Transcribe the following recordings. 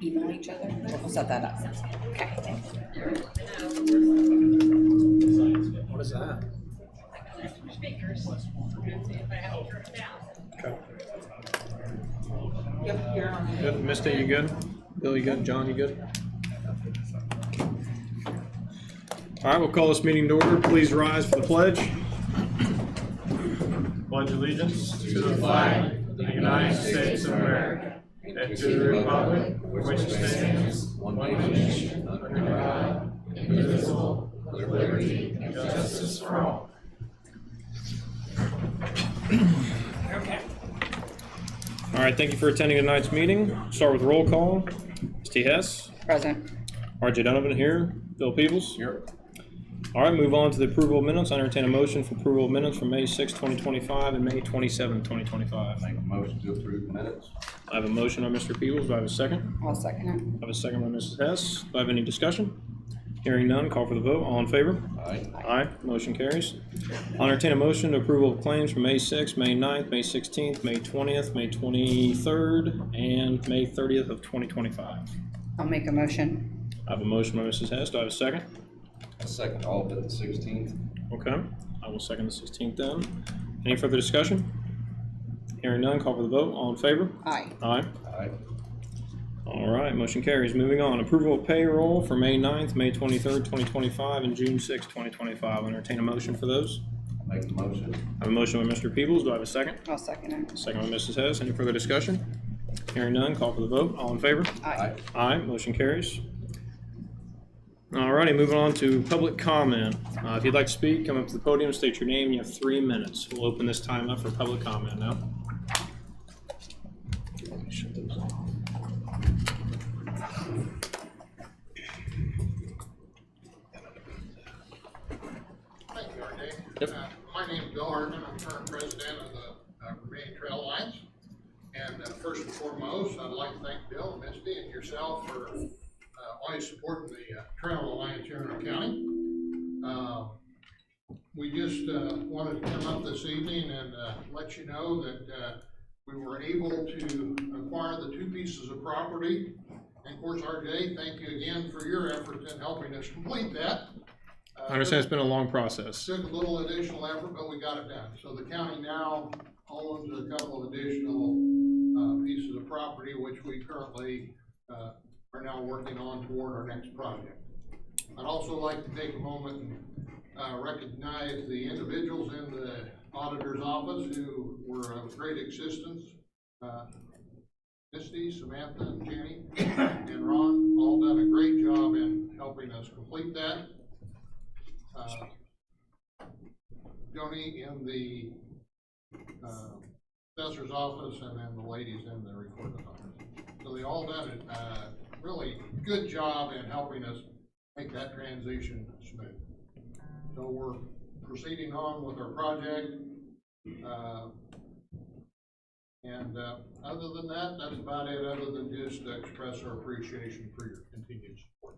email each other? We'll set that up. Okay. What is that? Okay. Yep, you're on. Good. Misty, you good? Bill, you good? John, you good? All right, we'll call this meeting to order. Please rise for the pledge. Pledge allegiance to the flag of the United States of America and to the republic which stands one nation under God, indivisible, with liberty and justice for all. Okay. All right, thank you for attending tonight's meeting. Start with roll call. Misty Hess. Present. RJ Donovan here. Bill Peebles. Here. All right, move on to the approval of minutes. I entertain a motion for approval of minutes from May 6, 2025 and May 27, 2025. Make a motion to approve the minutes. I have a motion by Mr. Peebles. Do I have a second? I'll second I have a second by Mrs. Hess. Do I have any discussion? Hearing none, call for the vote. All in favor? Aye. Aye. Motion carries. I'll entertain a motion to approval of claims from May 6th, May 9th, May 16th, May 20th, May 23rd, and May 30th of 2025. it. I'll make a motion. I have a motion by Mrs. Hess. Do I have a second? A second, all but the 16th. Okay. I will second the 16th then. Any further discussion? Hearing none, call for the vote. All in favor? Aye. Aye. Aye. All right, motion carries. Moving on, approval of payroll for May 9th, May 23rd, 2025, and June 6th, 2025. I'll entertain a motion for those. Make the motion. I have a motion by Mr. Peebles. Do I have a second? I'll second it. Second by Mrs. Hess. Any further discussion? Hearing none, call for the vote. All in favor? Aye. Aye, motion carries. All righty, moving on to public comment. If you'd like to speak, come up to the podium, state your name. You have 3 minutes. We'll open this time up for public comment now. Let me shut those off. Thank you, RJ. Yep. My name is Bill Hardman. I'm current president of the Remaining Trail Alliance. And first and foremost, I'd like to thank Bill and Misty and yourself for always supporting the Trail Alliance here in our county. We just wanted to come up this evening and let you know that we were able to acquire the 2 pieces of property. And of course, RJ, thank you again for your efforts in helping us complete that. I understand it's been a long process. Took a little additional effort, but we got it done. So the county now owns a couple of additional pieces of property, which we currently are now working on toward our next project. I'd also like to take a moment and recognize the individuals in the auditor's office who were of great assistance. Misty, Samantha, and Jenny, and Ron all done a great job in helping us complete that. Joni in the assessor's office, and then the ladies in the recorder's office. So they all done a really good job in helping us make that transition smooth. So we're proceeding on with our project. Other than that, that's about it, other than just to express our appreciation for your continued support.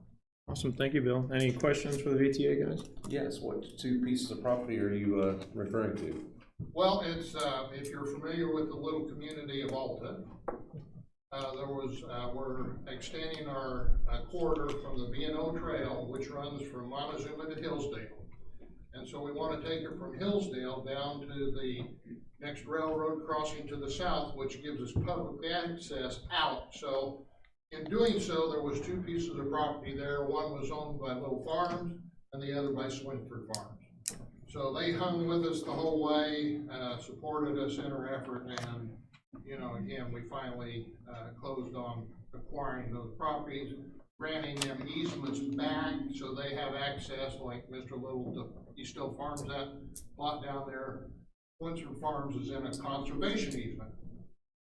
Awesome, thank you, Bill. Any questions for the VTA guys? Yes, what 2 pieces of property are you referring to? Well, it's, if you're familiar with the little community of Alta, we're extending our corridor from the B&O Trail, which runs from Montezuma to Hillsdale. And so we want to take it from Hillsdale down to the next railroad crossing to the south, which gives us public access out. So in doing so, there was 2 pieces of property there. One was owned by Little Farms and the other by Swinford Farms. So they hung with us the whole way, supported us in our effort, and, you know, again, we finally closed on acquiring those properties, granting them easements back so they have access, like Mr. Little, he still farms that lot down there. Swinford Farms is in a conservation easement.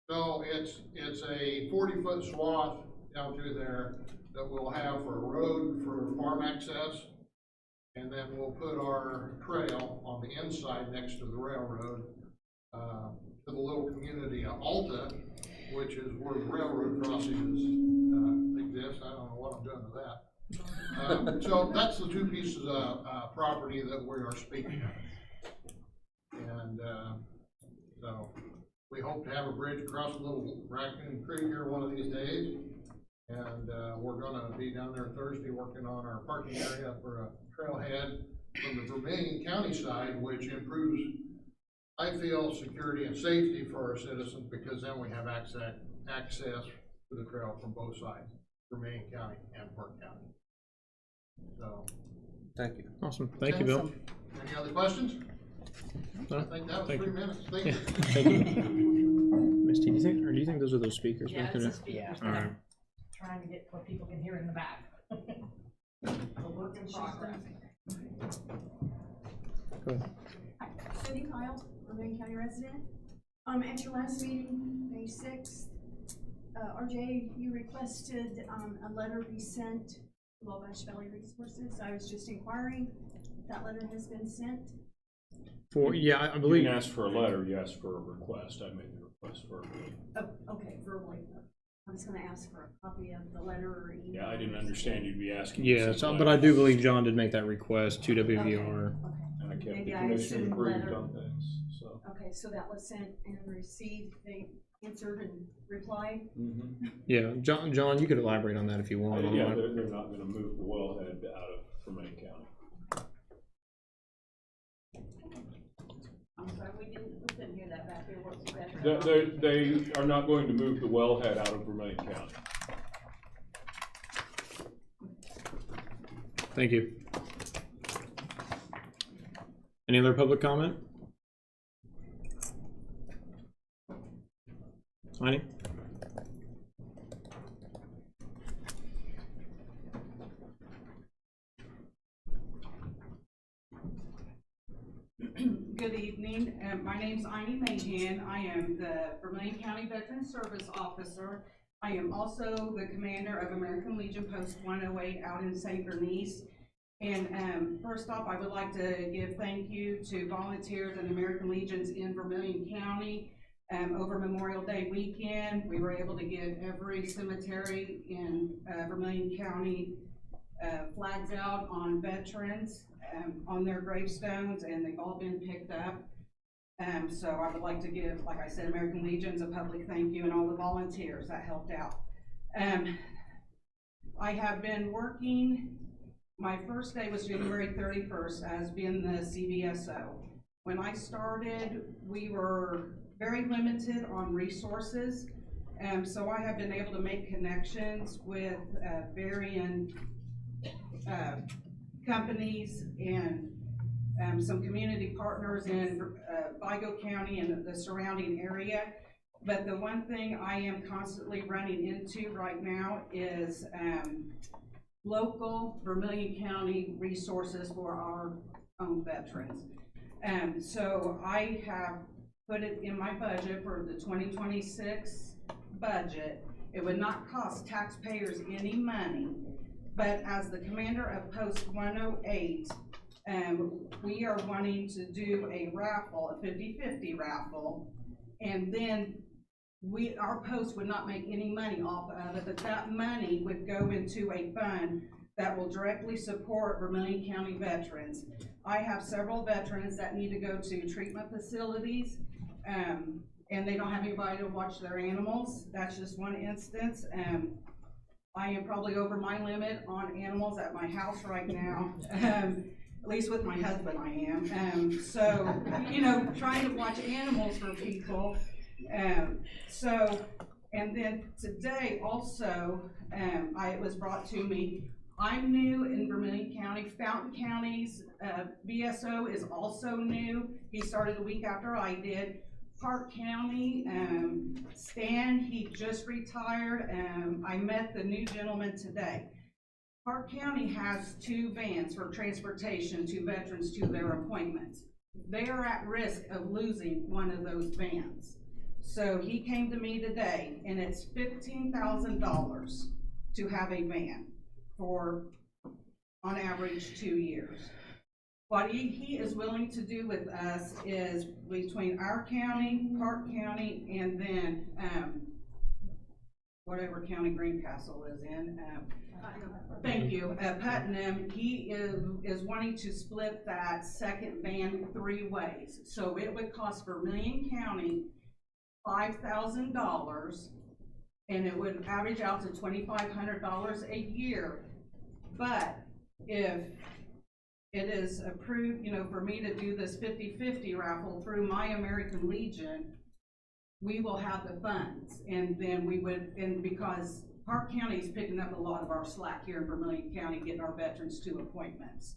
So it's a 40-foot swath down through there that we'll have for a road for farm access. And then we'll put our trail on the inside next to the railroad to the little community of Alta, which is where the railroad crossings exist. I don't know what I'm doing to that. So that's the 2 pieces of property that we are speaking of. And so we hope to have a bridge across a little Raccoon Creek here one of these days. And, we're gonna be down there Thursday working on our parking area for a trailhead from the Vermillion County side, which improves, I feel, security and safety for our citizens, because then we have access to the trail from both sides, Vermillion County and Park County. So, Thank you. Awesome. Thank you, Bill. Awesome. any other questions? No? I think that was Thank 3 you. minutes. Thank Yeah. you. Thank you. Misty, do you think those are those speakers? Yeah, We it's could a have- speaker. All right. Trying to get where people can hear in the back. A work in progress. Go ahead. Cindy Kyle, Vermillion County resident. At your last meeting, May 6th, RJ, you requested, a letter be sent to Wabash Valley Resources. I was just inquiring if that letter has been sent. I You believe. didn't ask for a letter, you asked for a request. I made the request verbally. Oh, okay, verbally. I was gonna ask for a copy of the letter or email. Yeah, I didn't understand you'd be asking. Yeah, for some but I do letter. believe John did make that request to WVR. Okay, And I kept the Maybe I commission assumed approved letter. on things, so. okay, so that was sent and received, they answered and replied. Yeah, John, you could elaborate on that if you want. Yeah, they're not gonna move the wellhead out of Vermillion County. I'm sorry, we couldn't hear that back there. What's that? They are not going to move the wellhead out of Vermillion County. Thank you. Any other public comment? Heine? Good evening. My name's Iny Mahan. I am the Vermillion County Veteran Service Officer. I am also the commander of American Legion Post 108 out in St. Bernice. And first off, I would like to give thank you to volunteers and American Legions in Vermillion County. Over Memorial Day weekend, we were able to get every cemetery in Vermillion County flags out on veterans on their gravestones, and they've all been picked up. So I would like to give, like I said, American Legions a public thank you and all the volunteers that helped out. I have been working, my first day was January 31st as being the CVSO. When I started, we were very limited on resources. So I have been able to make connections with varying companies and some community partners in Vigo County and the surrounding area. But the one thing I am constantly running into right now is local Vermillion County resources for our own veterans. So I have put it in my budget for the 2026 budget. It would not cost taxpayers any money. But as the commander of Post 108, we are wanting to do a raffle, a 50-50 raffle, and then our post would not make any money off of it, but that money would go into a fund that will directly support Vermillion County veterans. I have several veterans that need to go to treatment facilities, and they don't have anybody to watch their animals. That's just one instance. I am probably over my limit on animals at my house right now. At least with my husband I am. So, you know, trying to watch animals for people. And then today also, it was brought to me, I'm new in Vermillion County. Fountain County's VSO is also new. He started a week after I did. Park County, Stan, he just retired. I met the new gentleman today. Park County has 2 vans for transportation to veterans to their appointments. They are at risk of losing one of those vans. So he came to me today, and it's $15,000 to have a van for, on average, 2 years. What he is willing to do with us is between our county, Park County, and then whatever county Greencastle is in. Thank you, Putnam. He is wanting to split that second van 3 ways. So it would cost Vermillion County $5,000, and it would average out to $2,500 a year. But if it is approved, you know, for me to do this 50-50 raffle through My American Legion, we will have the funds, and then we would, and because Park County is picking up a lot of our slack here in Vermilion County, getting our veterans to appointments.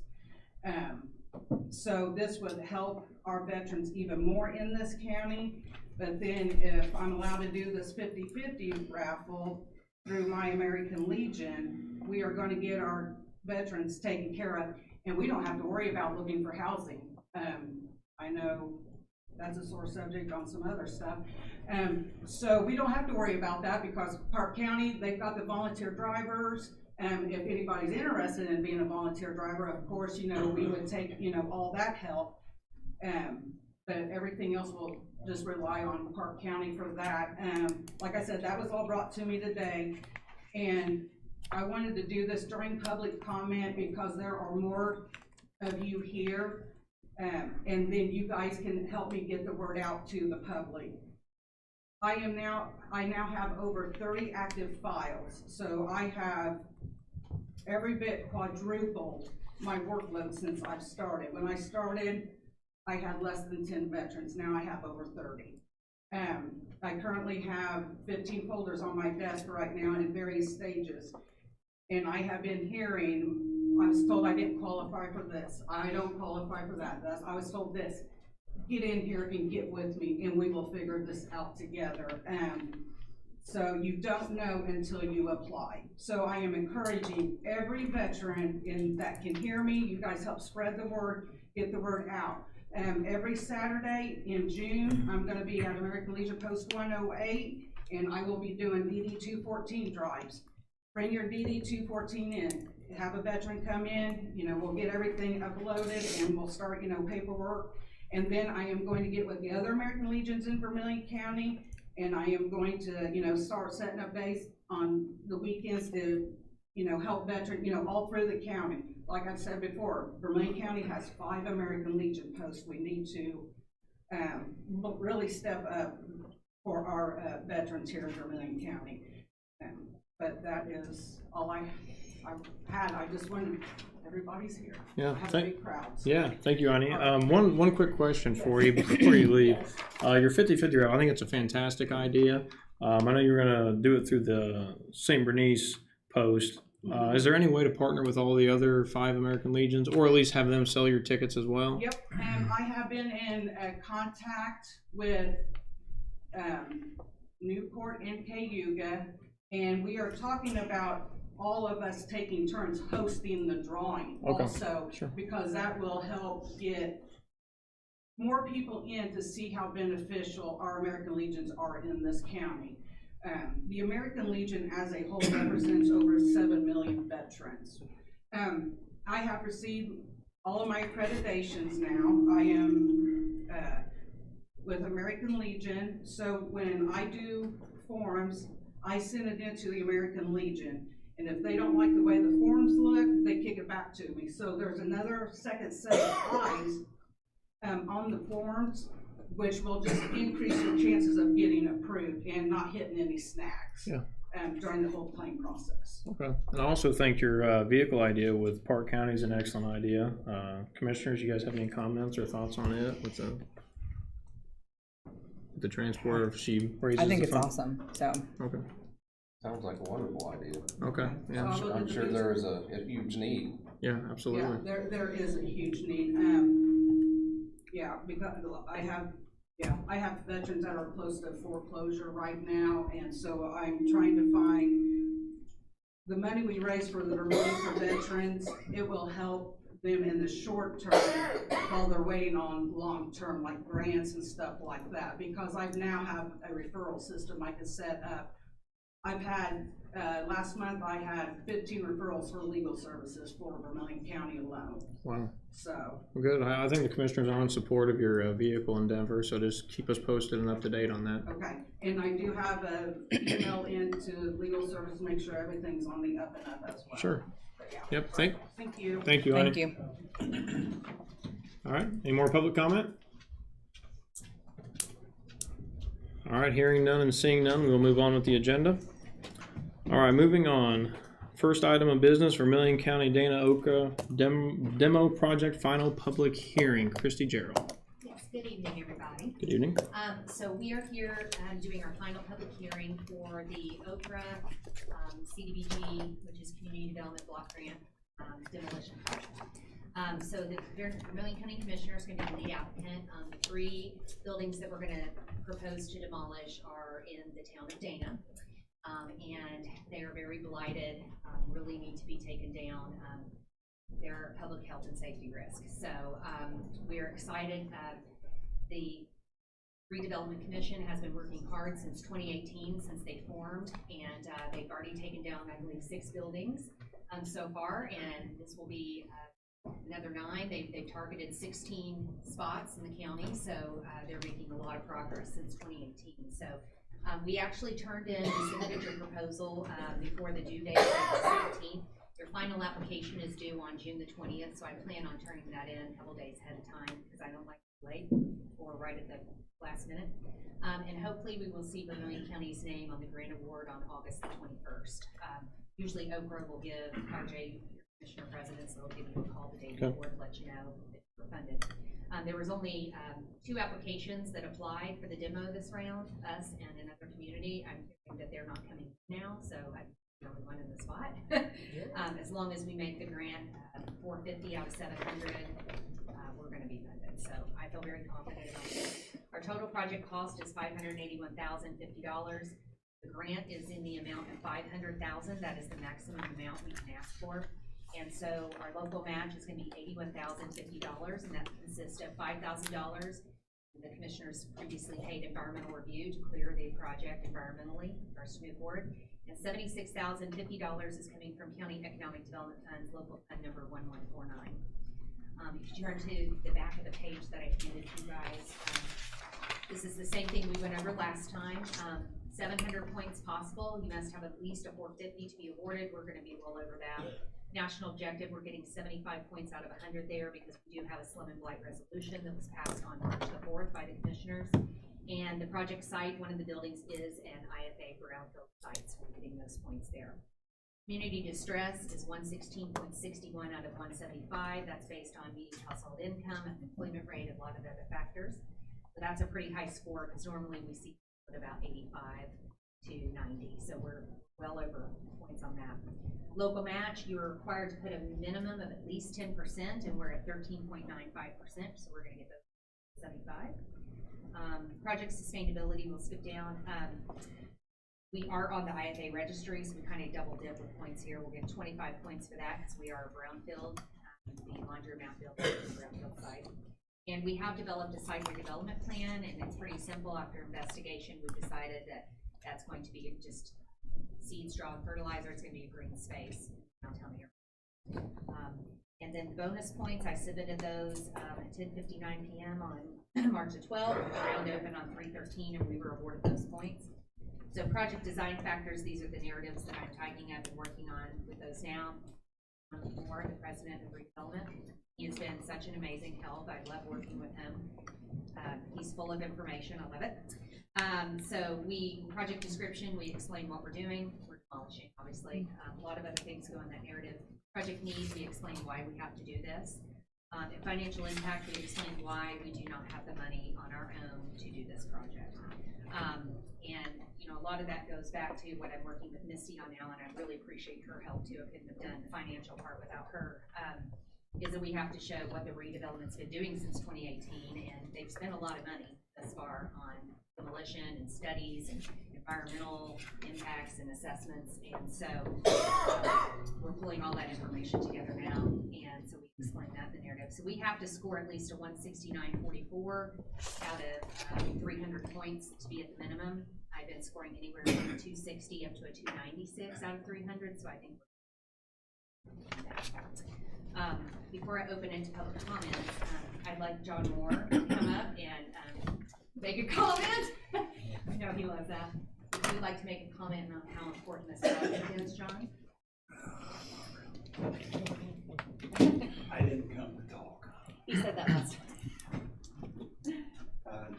So this would help our veterans even more in this county. But then if I'm allowed to do this 50-50 raffle through My American Legion, we are gonna get our veterans taken care of, and we don't have to worry about looking for housing. I know that's a sore subject on some other stuff. So we don't have to worry about that because Park County, they've got the volunteer drivers. If anybody's interested in being a volunteer driver, of course, you know, we would take, you know, all that help. But everything else will just rely on Park County for that. Like I said, that was all brought to me today. And I wanted to do this during public comment because there are more of you here. And then you guys can help me get the word out to the public. I now have over 30 active files. So I have every bit quadrupled my workload since I've started. When I started, I had less than 10 veterans. Now I have over 30. I currently have 15 folders on my desk right now in various stages. And I have been hearing, I was told I didn't qualify for this. I don't qualify for that. I was told this. Get in here and get with me and we will figure this out together. So you don't know until you apply. So I am encouraging every veteran that can hear me. You guys help spread the word, get the word out. Every Saturday in June, I'm gonna be at American Legion Post 108, and I will be doing DD 214 drives. Bring your DD 214 in, have a veteran come in, you know, we'll get everything uploaded and we'll start, you know, paperwork. And then I am going to get with the other American Legions in Vermilion County, and I am going to, you know, start setting up base on the weekends to, you know, help veterans, you know, all through the county. Like I've said before, Vermilion County has 5 American Legion posts. We need to really step up for our veterans here in Vermilion County. But that is all I had. I just wanted, everybody's here. Yeah, Have a big crowd. So. Yeah, thank you, Ani. One quick question for you before you leave. Your 50-50 route, I think it's a fantastic idea. I know you're going to do it through the St. Bernice post. Is there any way to partner with all the other 5 American Legions, or at least have them sell your tickets as well? Yep, I have been in contact with Newport and Cayuga, and we are talking about all of us taking turns hosting the drawing also, sure. Because that will help get more people in to see how beneficial our American Legions are in this county. The American Legion as a whole represents over 7 million veterans. I have received all of my accreditations now. I am with American Legion, so when I do forms, I send it into the American Legion. And if they don't like the way the forms look, they kick it back to me. So there's another second set of eyes on the forms, which will just increase your chances of getting approved and not hitting any snags during the whole claim process. Okay. And I also think your vehicle idea with Park County is an excellent idea. Commissioners, you guys have any comments or thoughts on it with the transporter? If she raises I think the it's fund? awesome, so. Okay. Sounds like a wonderful idea. Okay. Yeah. So I'm sure there is a huge need. Yeah. Absolutely. Yeah, there is a huge need. Yeah, because I have veterans that are close to foreclosure right now, and so I'm trying to find the money we raise for the Vermilion for veterans. It will help them in the short term while they're waiting on long term, like grants and stuff like that. Because I now have a referral system I can set up. I've had, last month I had 15 referrals for legal services for Vermilion County alone. Wow. So. Well, good. I think the commissioners are in support of your vehicle endeavor, so just keep us posted and up to date on that. Okay, and I do have an email into legal service to make sure everything's on the up and up as well. Sure. But yeah. Yep. Thank you. Thank you, Thank Ani. you. All right. Any more public comment? All right. Hearing none and seeing none, we'll move on with the agenda. All right, moving on. First item of business, Vermillion County Dana Oka demo project final public hearing. Christy Gerald. Yes, good evening, everybody. Good evening. So we are here doing our final public hearing for the Okra CDBG, which is Community Development Block Grant demolition project. So the Vermillion County Commissioner is going to be the lead applicant. The 3 buildings that we're going to propose to demolish are in the town of Dana. And they are very blighted, really need to be taken down. They're a public health and safety risk. So we're excited. The Redevelopment Commission has been working hard since 2018, since they formed, and they've already taken down, I believe, 6 buildings so far, and this will be another 9. They've targeted 16 spots in the county, so they're making a lot of progress since 2018. So we actually turned in, we submitted your proposal before the due date of the 17th. Your final application is due on June the 20th, so I plan on turning that in a couple days ahead of time because I don't like to be late or right at the last minute. And hopefully we will see Vermillion County's name on the grant award on August the 21st. Usually Okra will give RJ, your commissioner presidents, they'll give you a call the day before to let you know that you're funded. There was only 2 applications that applied for the demo this round, us and another community. I'm hearing that they're not coming now, so I'm the only one in the spot. As long as we make the grant 450 out of 700, we're going to be funded. So I feel very confident about this. Our total project cost is $581,050. The grant is in the amount of $500,000. That is the maximum amount we can ask for. And so our local match is going to be $81,050, and that consists of $5,000. The commissioners previously paid environmental review to clear the project environmentally, or to move forward. And $76,050 is coming from County Economic Development Funds, local fund number 1149. If you turn to the back of the page that I handed you guys, this is the same thing we went over last time. 700 points possible. You must have at least a 450 to be awarded. We're going to be well over that. National objective, we're getting 75 points out of 100 there because we do have a slum and blight resolution that was passed on March the 4th by the commissioners. And the project site, one of the buildings is an IFA brownfield site, so we're getting those points there. Community distress is 116.61 out of 175. That's based on median household income and employment rate and a lot of other factors. So that's a pretty high score because normally we see about 85 to 90. So we're well over points on that. Local match, you're required to put a minimum of at least 10%, and we're at 13.95%, so we're going to get those 75. Project sustainability, we'll skip down. We are on the IFA registry, so we kind of double dip with points here. We'll get 25 points for that because we are a brownfield. The laundromat building is a brownfield site. And we have developed a site redevelopment plan, and it's pretty simple. After investigation, we decided that that's going to be just seed, straw, and fertilizer. It's going to be a green space downtown here. And then bonus points, I submitted those at 10:59 p.m. on March the 12th. The round opened on 3/13, and we were awarded those points. So project design factors, these are the narratives that I'm typing up and working on with those now. Moore, the president of redevelopment. He has been such an amazing help. I love working with him. He's full of information. I love it. So project description, we explain what we're doing. We're demolishing, obviously. A lot of other things go in that narrative. Project needs, we explain why we have to do this. And financial impact, we explain why we do not have the money on our own to do this project. And you know, a lot of that goes back to what I'm working with Misty on now, and I really appreciate her help too. I couldn't have done the financial part without her. Is that we have to show what the redevelopment's been doing since 2018, and they've spent a lot of money thus far on demolition and studies and environmental impacts and assessments, and so we're pulling all that information together now, and so we explain that in the narrative. So we have to score at least a 169.44 out of 300 points to be at the minimum. I've been scoring anywhere from a 260 up to a 296 out of 300, so I think before I open into public comments, I'd like John Moore to come up and make a comment. I know he loves that. If you'd like to make a comment on how important this project is, John. I didn't come to talk. He said that last time.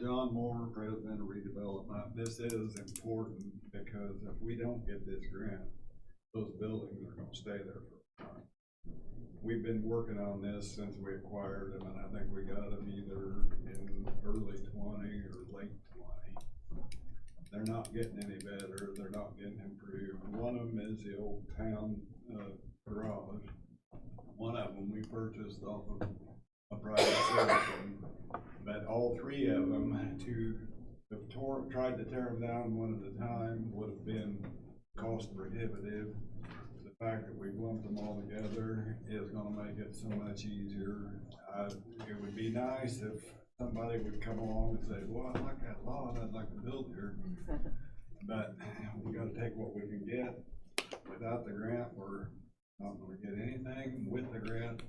John Moore, President of Redevelopment. This is important because if we don't get this grant, those buildings are gonna stay there for a time. We've been working on this since we acquired them, and I think we got them either in early 20 or late 20. They're not getting any better, they're not getting improved. One of them is the old town garage. One of them we purchased off of a private citizen, but all three of them tried to tear them down one at a time would have been cost prohibitive. The fact that we lumped them all together is gonna make it so much easier. It would be nice if somebody would come along and say, well, I like that lot, I'd like to build here. But we gotta take what we can get. Without the grant, we're not gonna get anything. With the grant,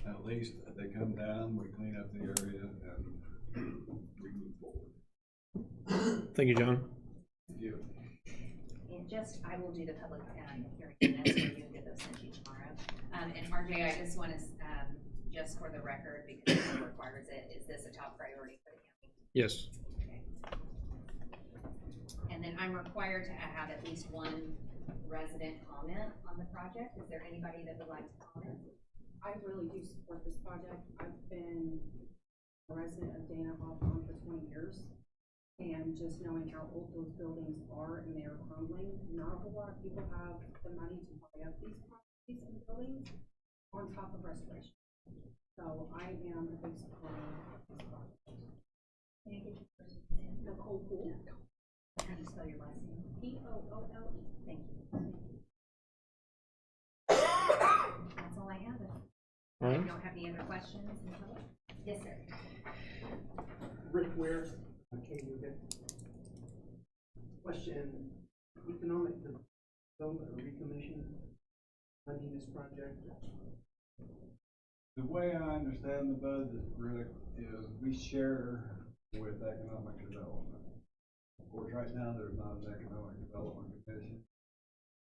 at least they come down, we clean up the area, and we move forward. Thank you, John. Thank you. And just, I will do the public hearing minutes for you and get those sent to you tomorrow. And RJ, I just want to, just for the record, because it requires it, is this a top priority for the county? Yes. Okay. And then I'm required to have at least one resident comment on the project. Is there anybody that would like to comment? I really do support this project. I've been a resident of Dana Hawthorne for 20 years. And just knowing how old those buildings are and they are crumbling, not a whole lot of people have the money to buy up these properties and buildings on top of restoration. So I am a big supporter of this project. Can I get your first name? Nicole Poole. How do you spell your last name? P-O-O-L-E. Thank you. That's all I have. All right. You don't have any other questions in public? Yes, sir. Rick Ware, okay, you get question, economic development or recommission funding this project? The way I understand the budget, Rick, is we share with economic development. Of course, right now, there's not an economic development commission.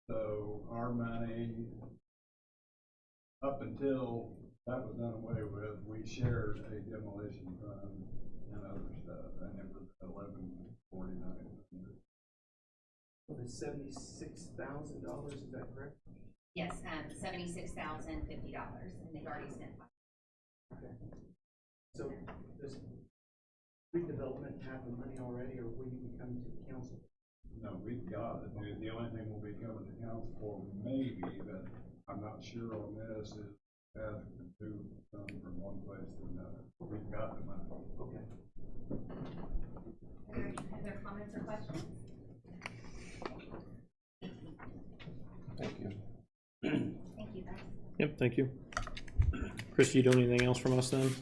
So our money, up until that was done away with, we shared a demolition fund and other stuff, and it was $11.49. Well, it's $76,000, is that correct? Yes, $76,050, and they've already spent $5,000. Okay. So does redevelopment have the money already, or will you be coming to the council? No, we've got it. The only thing we'll be coming to council for maybe, but I'm not sure on this, is ask to move some from one place to another. We've got the money. Okay. Are there any other comments or questions? Thank you. Thank you, guys. Yep, thank you. Christy, you doing anything else from us then?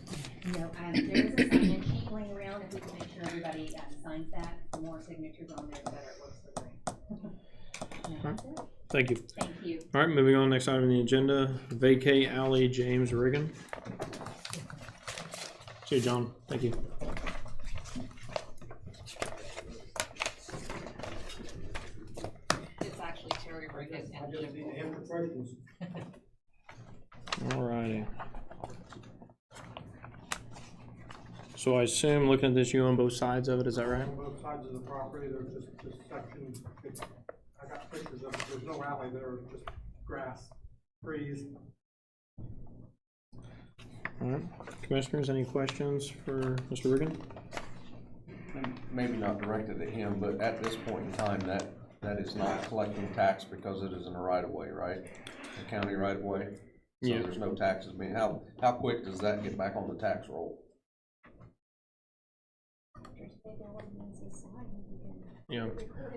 No, there is a sign-in sheet going around. If we can make sure everybody signs that, the more signatures on there, the better it looks for the grant. Thank you. Thank you. All right, moving on, next item on the agenda, vacate alley, James Riggin. See you, John. Thank you. It's actually Terry Riggin and Jim. need to answer questions. All righty. So I assume, looking at this, you own both sides of it, is that right? On both sides of the property, there's just this section, I got pictures of it, there's no alley there, just grass, trees. All right, commissioners, any questions for Mr. Riggin? Maybe not directed at him, but at this point in time, that is not collecting tax because it is in a right of way, right? The county right of way. So Yeah. there's no taxes being, how quick does that get back on the tax roll? Yeah,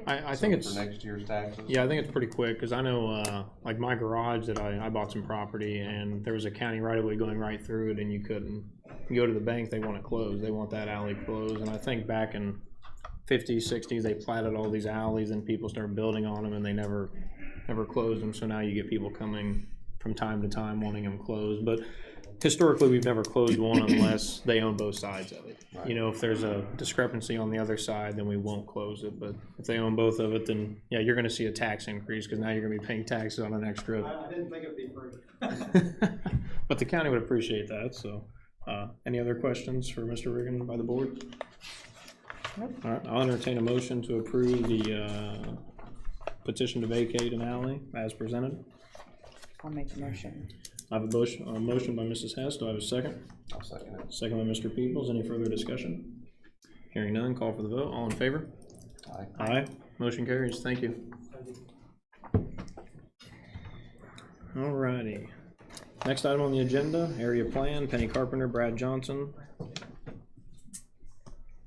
I think it's, For next year's taxes? yeah, I think it's pretty quick, because I know, like my garage that I bought some property, and there was a county right of way going right through it, and you couldn't, you go to the bank, they want it closed, they want that alley closed, and I think back in 50s, 60s, they platted all these alleys, and people started building on them, and they never closed them, so now you get people coming from time to time wanting them closed, but historically, we've never closed one unless they own both sides of it. Right. You know, if there's a discrepancy on the other side, then we won't close it, but if they own both of it, then, yeah, you're gonna see a tax increase, because now you're gonna be paying taxes on an extra. I didn't think it'd be free. But the county would appreciate that, so, any other questions for Mr. Riggin by the board? All right, I'll entertain a motion to approve the petition to vacate an alley as presented. I'll make the motion. I have a motion by Mrs. Hess. Do I have a second? I'll second it. Second by Mr. Peoples. Any further discussion? Hearing none, call for the vote. All in favor? Aye. Aye. Motion carries. Thank you. All righty. Next item on the agenda, area plan, Penny Carpenter, Brad Johnson.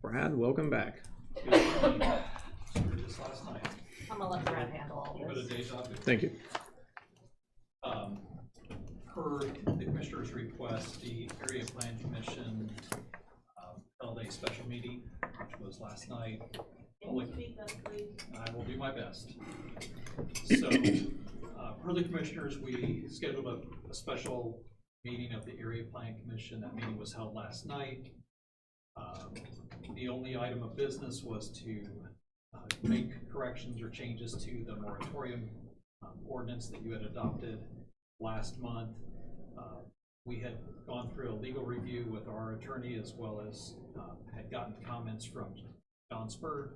Brad, welcome back. Just last night, I'm gonna let Brad handle all a little bit of this. deja vu. Thank you. Per the commissioner's request, the area plan commission held a special meeting, which was last night. Can you speak up, please? I will do my best. So, per the commissioners, we scheduled a special meeting of the area plan commission. That meeting was held last night. The only item of business was to make corrections or changes to the moratorium ordinance that you had adopted last month. We had gone through a legal review with our attorney, as well as had gotten comments from John Spur.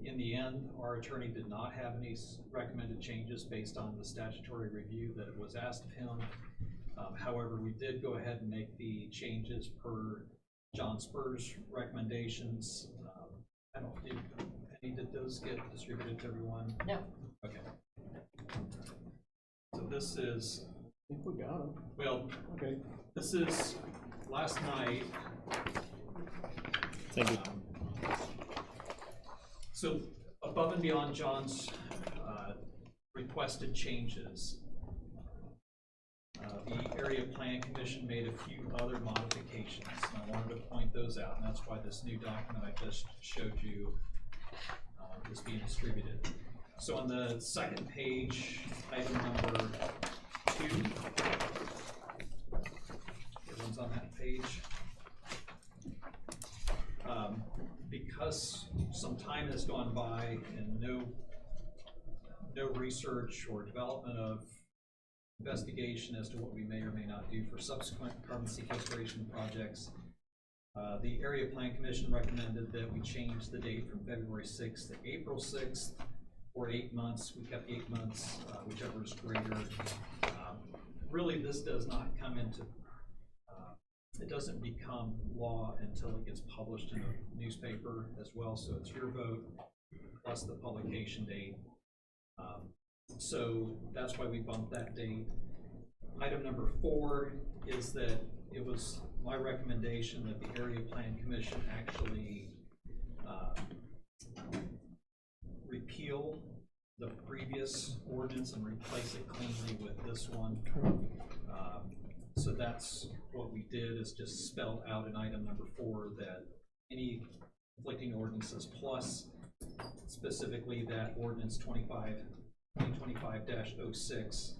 In the end, our attorney did not have any recommended changes based on the statutory review that was asked of him. However, we did go ahead and make the changes per John Spur's recommendations. I don't think, did those get distributed to everyone? No. Okay. So this is, I think we got him. well, Okay. this is last night. Thank you. So above and beyond John's requested changes, the Area Plan Commission made a few other modifications, and I wanted to point those out, and that's why this new document I just showed you is being distributed. So on the second page, item number 2, everyone's on that page. Because some time has gone by and no research or development of investigation as to what we may or may not do for subsequent carbon sequestration projects, the Area Plan Commission recommended that we change the date from February 6th to April 6th for 8 months. We kept 8 months, whichever is greater. Really, this does not come into it doesn't become law until it gets published in a newspaper as well, so it's your vote plus the publication date. So that's why we bumped that date. Item number 4 is that it was my recommendation that the Area Plan Commission actually repeal the previous ordinance and replace it cleanly with this one. So that's what we did, is just spell out in item number 4 that any conflicting ordinances plus specifically that ordinance 2025-06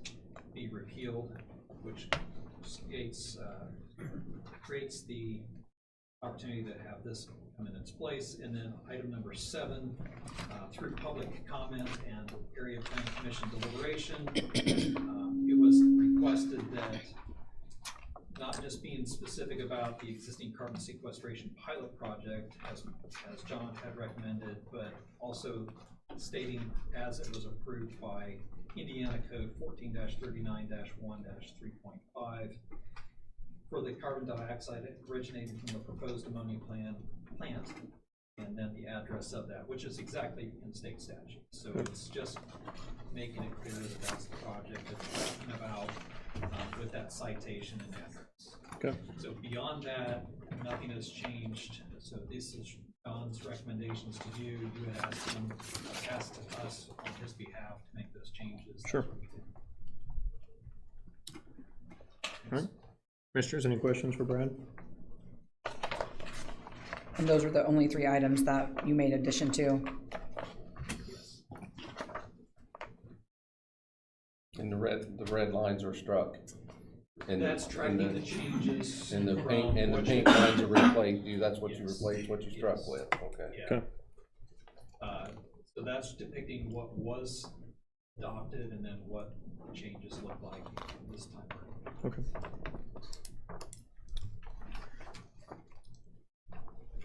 be repealed, which states, creates the opportunity to have this come in its place. And then item number 7, through public comment and Area Plan Commission deliberation, it was requested that not just being specific about the existing carbon sequestration pilot project, as John had recommended, but also stating as it was approved by Indiana Code 14-39-1-3.5 for the carbon dioxide originating from the proposed ammonia plant, and then the address of that, which is exactly in state statute. So it's just making it clear that that's the project that we're talking about with that citation and address. Okay. So beyond that, nothing has changed. So this is John's recommendations to you. You had asked him, asked us on his behalf to make those changes. Sure. All right. Commissioners, any questions for Brad? And those were the only 3 items that you made addition to? Yes. And the red lines are struck. And That's tracking the changes. And the from paint what lines are replaced. That's what you Yes. replaced, what you struck Yes. with. Okay. Yeah. Okay. So that's depicting what was adopted and then what the changes look like this time around. Okay.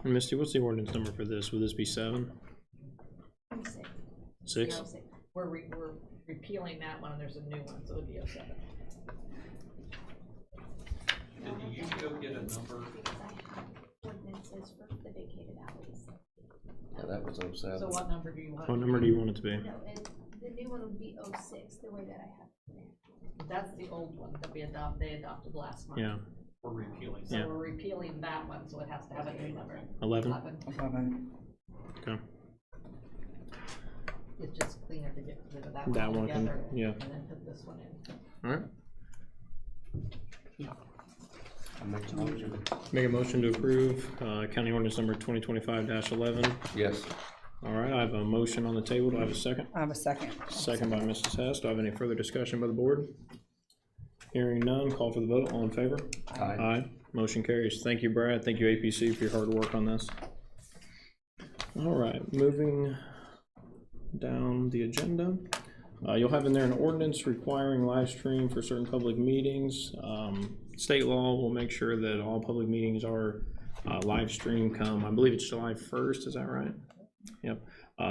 And Misty, what's the ordinance number for this? Would this be 7? 6? We're repealing that one, and there's a new one, so it'd be 07. Did you go get a number? Ordinances for the vacated alleys. Yeah, that was So 07. what number do you want? What number do you want it to be? No, and the new one would be 06, the way that I have it there. That's the old one that they adopted last month. Yeah, We're repealing. So Yeah. we're repealing that one, so it has to have a new number. 11? 11. Okay. It's just cleaner to get rid of that one That one can, altogether, yeah. and then put this one in. All right. I make a motion. Make a motion to approve county ordinance number 2025-11. Yes. All right, I have a motion on the table. Do I have a second? I have a second. Second by Mrs. Hess. Do I have any further discussion by the board? Hearing none, call for the vote. All in favor? Aye. Aye. Motion carries. Thank you, Brad. Thank you, APC, for your hard work on this. All right, moving down the agenda. You'll have in there an ordinance requiring live stream for certain public meetings. State law will make sure that all public meetings are live stream come, I believe it's July 1st, is that right? Yep.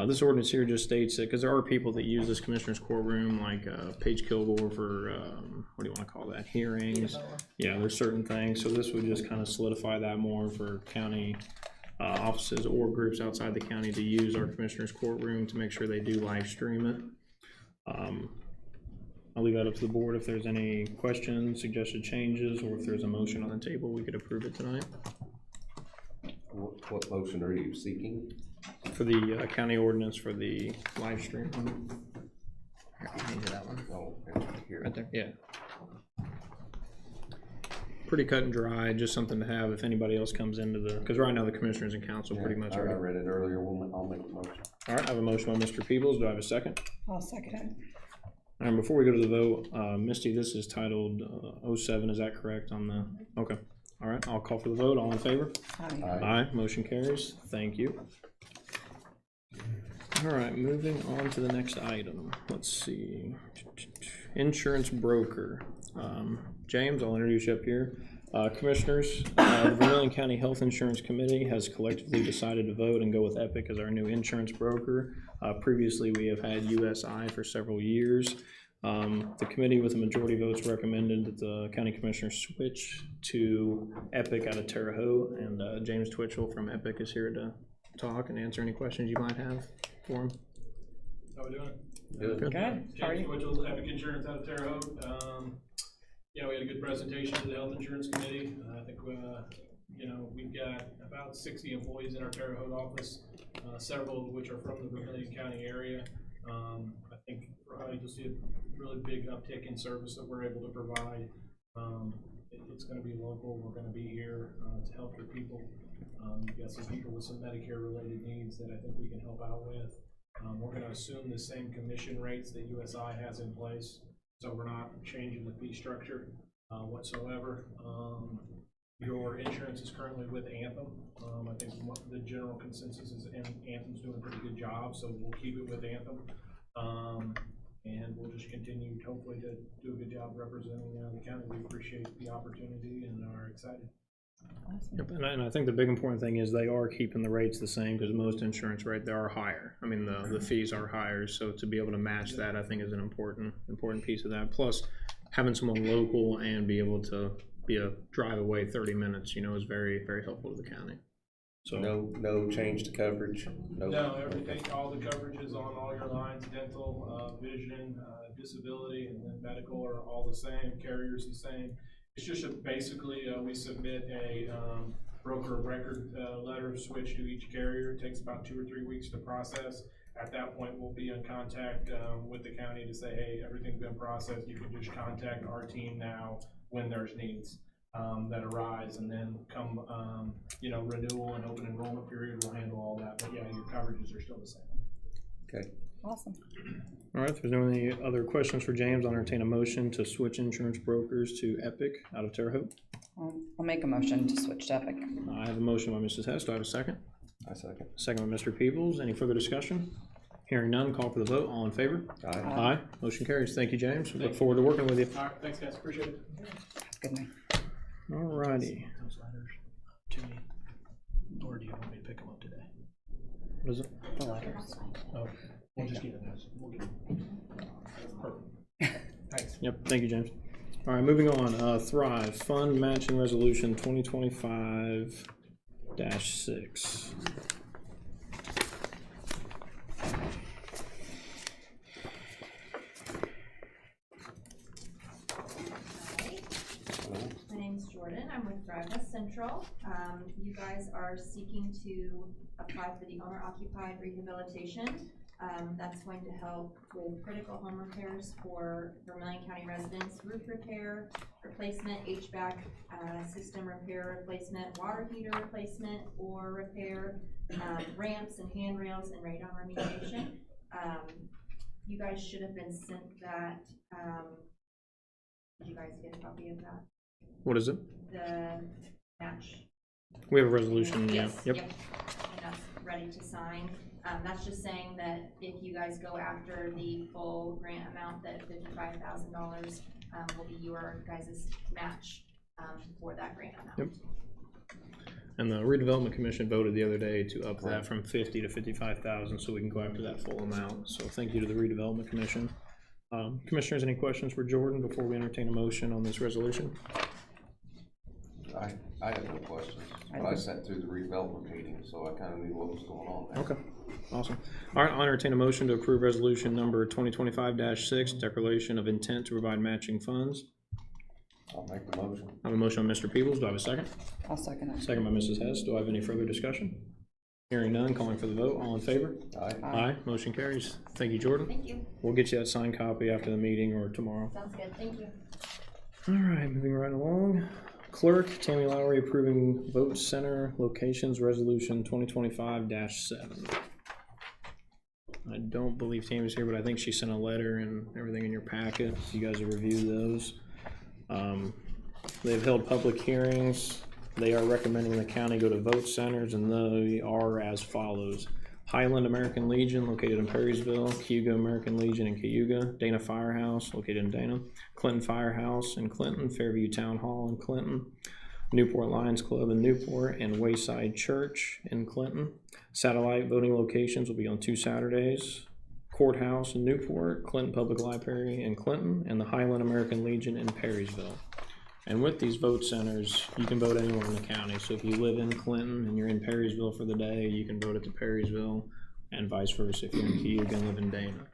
This ordinance here just states that, because there are people that use this commissioner's courtroom, like Paige Kilgore for, what do you want to call that, hearings? Yeah, there's certain things, so this would just kind of solidify that more for county offices or groups outside the county to use our commissioner's courtroom to make sure they do live stream it. I'll leave that up to the board. If there's any questions, suggested changes, or if there's a motion on the table, we could approve it tonight. What motion are you seeking? For the county ordinance for the live stream. Oh, here. Right there, yeah. Pretty cut and dry, just something to have if anybody else comes into the, because right now the commissioners and council pretty much I are. read it earlier. I'll make the motion. All right, I have a motion by Mr. Peebles. Do I have a second? I'll second it. And before we go to the vote, Misty, this is titled 07, is that correct on the, okay. All right, I'll call for the vote. All in favor? Aye. Aye, motion carries. Thank you. All right, moving on to the next item. Let's see. Insurance broker. James, I'll introduce you up here. Commissioners, the Vermilion County Health Insurance Committee has collectively decided to vote and go with Epic as our new insurance broker. Previously, we have had USI for several years. The committee with a majority of votes recommended that the county commissioners switch to Epic out of Terre Haute, and James Twitchell from Epic is here to talk and answer any questions you might have for him. How we doing? Good. Good. How are James you? Twitchell, Epic Insurance out of Terre Haute. Yeah, we had a good presentation to the Health Insurance Committee. I think, we've got about 60 employees in our Terre Haute office, several of which are from the Vermilion County area. I think you'll see a really big uptick in service that we're able to provide. It's going to be local. We're going to be here to help your people. You've got some people with some Medicare-related needs that I think we can help out with. We're going to assume the same commission rates that USI has in place, so we're not changing the fee structure whatsoever. Your insurance is currently with Anthem. I think the general consensus is Anthem's doing a pretty good job, so we'll keep it with Anthem. And we'll just continue, hopefully, to do a good job representing the county. We appreciate the opportunity and are excited. Yep, and I think the big important thing is they are keeping the rates the same, because most insurance rates, they are higher. I mean, the fees are higher, so to be able to match that, I think, is an important piece of that. Plus, having someone local and be able to be a drive away 30 minutes, is very, very helpful to the county. So No change to coverage? No, everything, all the coverages on all your lines, dental, vision, disability, and then medical are all the same, carrier's the same. It's just basically, we submit a broker of record letter switch to each carrier. It takes about 2 or 3 weeks to process. At that point, we'll be in contact with the county to say, hey, everything's been processed. You can just contact our team now when there's needs that arise, and then come, renewal and open enrollment period, we'll handle all that. But yeah, your coverages are still the same. Okay. Awesome. all right, if there's no any other questions for James, I'll entertain a motion to switch insurance brokers to Epic out of Terre Haute. I'll make a motion to switch to Epic. I have a motion by Mrs. Hess. Do I have a second? I second. Second by Mr. Peebles. Any further discussion? Hearing none, call for the vote. All in favor? Aye. Aye. Motion carries. Thank you, James. We look forward to working with you. All right, thanks, guys. Appreciate it. Good night. All righty. Or do you want me to pick them up today? What is it? The letters. Oh, we'll just get them. We'll get them. Perfect. Thanks. Yep, thank you, James. All right, moving on, Thrive, Fund Matching Resolution 2025-6. My name's Jordan. I'm with Thrive West Central. You guys are seeking to apply for the owner-occupied rehabilitation. That's going to help with critical home repairs for Vermillion County residents, roof repair, replacement, HVAC system repair, replacement, water heater replacement or repair, ramps and handrails and radon remediation. You guys should have been sent that. Did you guys get a copy of that? What is it? The match. We have a resolution, yeah. Yes, Yep. And that's ready to sign. That's just saying that if you guys go after the full grant amount, that $55,000 will be your guys' match for that grant amount. Yep. And the redevelopment commission voted the other day to up that from 50 to 55,000, so we can go after that full amount. So thank you to the redevelopment commission. Commissioners, any questions for Jordan before we entertain a motion on this resolution? I have no questions, but I sat through the redevelopment meeting, so I kind of knew what was going on there. Okay, awesome. All right, I'll entertain a motion to approve resolution number 2025-6, declaration of intent to provide matching funds. I'll make the motion. I have a motion by Mr. Peebles. Do I have a second? I'll second it. Second by Mrs. Hess. Do I have any further discussion? Hearing none, calling for the vote. All in favor? Aye. Aye. Motion carries. Thank you, Jordan. Thank you. We'll get you that signed copy after the meeting or tomorrow. Sounds good. Thank you. All right, moving right along. Clerk Tammy Lowry approving vote center locations resolution 2025-7. I don't believe Tammy's here, but I think she sent a letter and everything in your packet. So you guys have reviewed those. They've held public hearings. They are recommending the county go to vote centers, and they are as follows. Highland American Legion, located in Perrysville, Cayuga American Legion in Cayuga, Dana Firehouse, located in Dana, Clinton Firehouse in Clinton, Fairview Town Hall in Clinton, Newport Lions Club in Newport, and Wayside Church in Clinton. Satellite voting locations will be on 2 Saturdays. Courthouse in Newport, Clinton Public Library in Clinton, and the Highland American Legion in Perrysville. And with these vote centers, you can vote anywhere in the county. So if you live in Clinton and you're in Perrysville for the day, you can vote at the Perrysville, and vice versa if you're in Cayuga and live in Dana.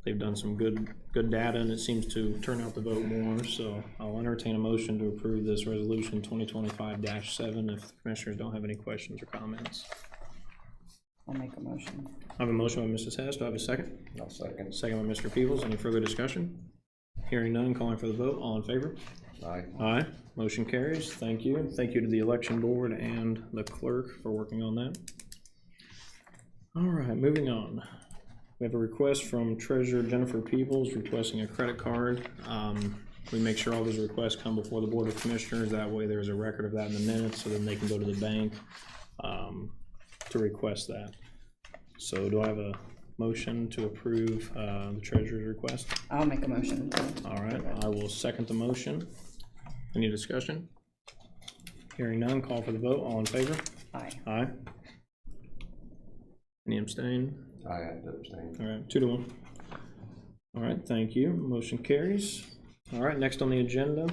They've done some good data, and it seems to turn out the vote more. So I'll entertain a motion to approve this resolution 2025-7 if the commissioners don't have any questions or comments. I'll make a motion. I have a motion by Mrs. Hess. Do I have a second? I'll second. Second by Mr. Peebles. Any further discussion? Hearing none, calling for the vote. All in favor? Aye. Aye. Motion carries. Thank you. Thank you to the election board and the clerk for working on that. All right, moving on. We have a request from Treasurer Jennifer Peebles requesting a credit card. We make sure all those requests come before the Board of Commissioners. That way there's a record of that in the minutes, so then they can go to the bank to request that. So do I have a motion to approve the treasurer's request? I'll make a motion. All right, I will second the motion. Any discussion? Hearing none, call for the vote. All in favor? Aye. Aye. Any abstain? I have to abstain. All right, 2-1. All right, thank you. Motion carries. All right, next on the agenda,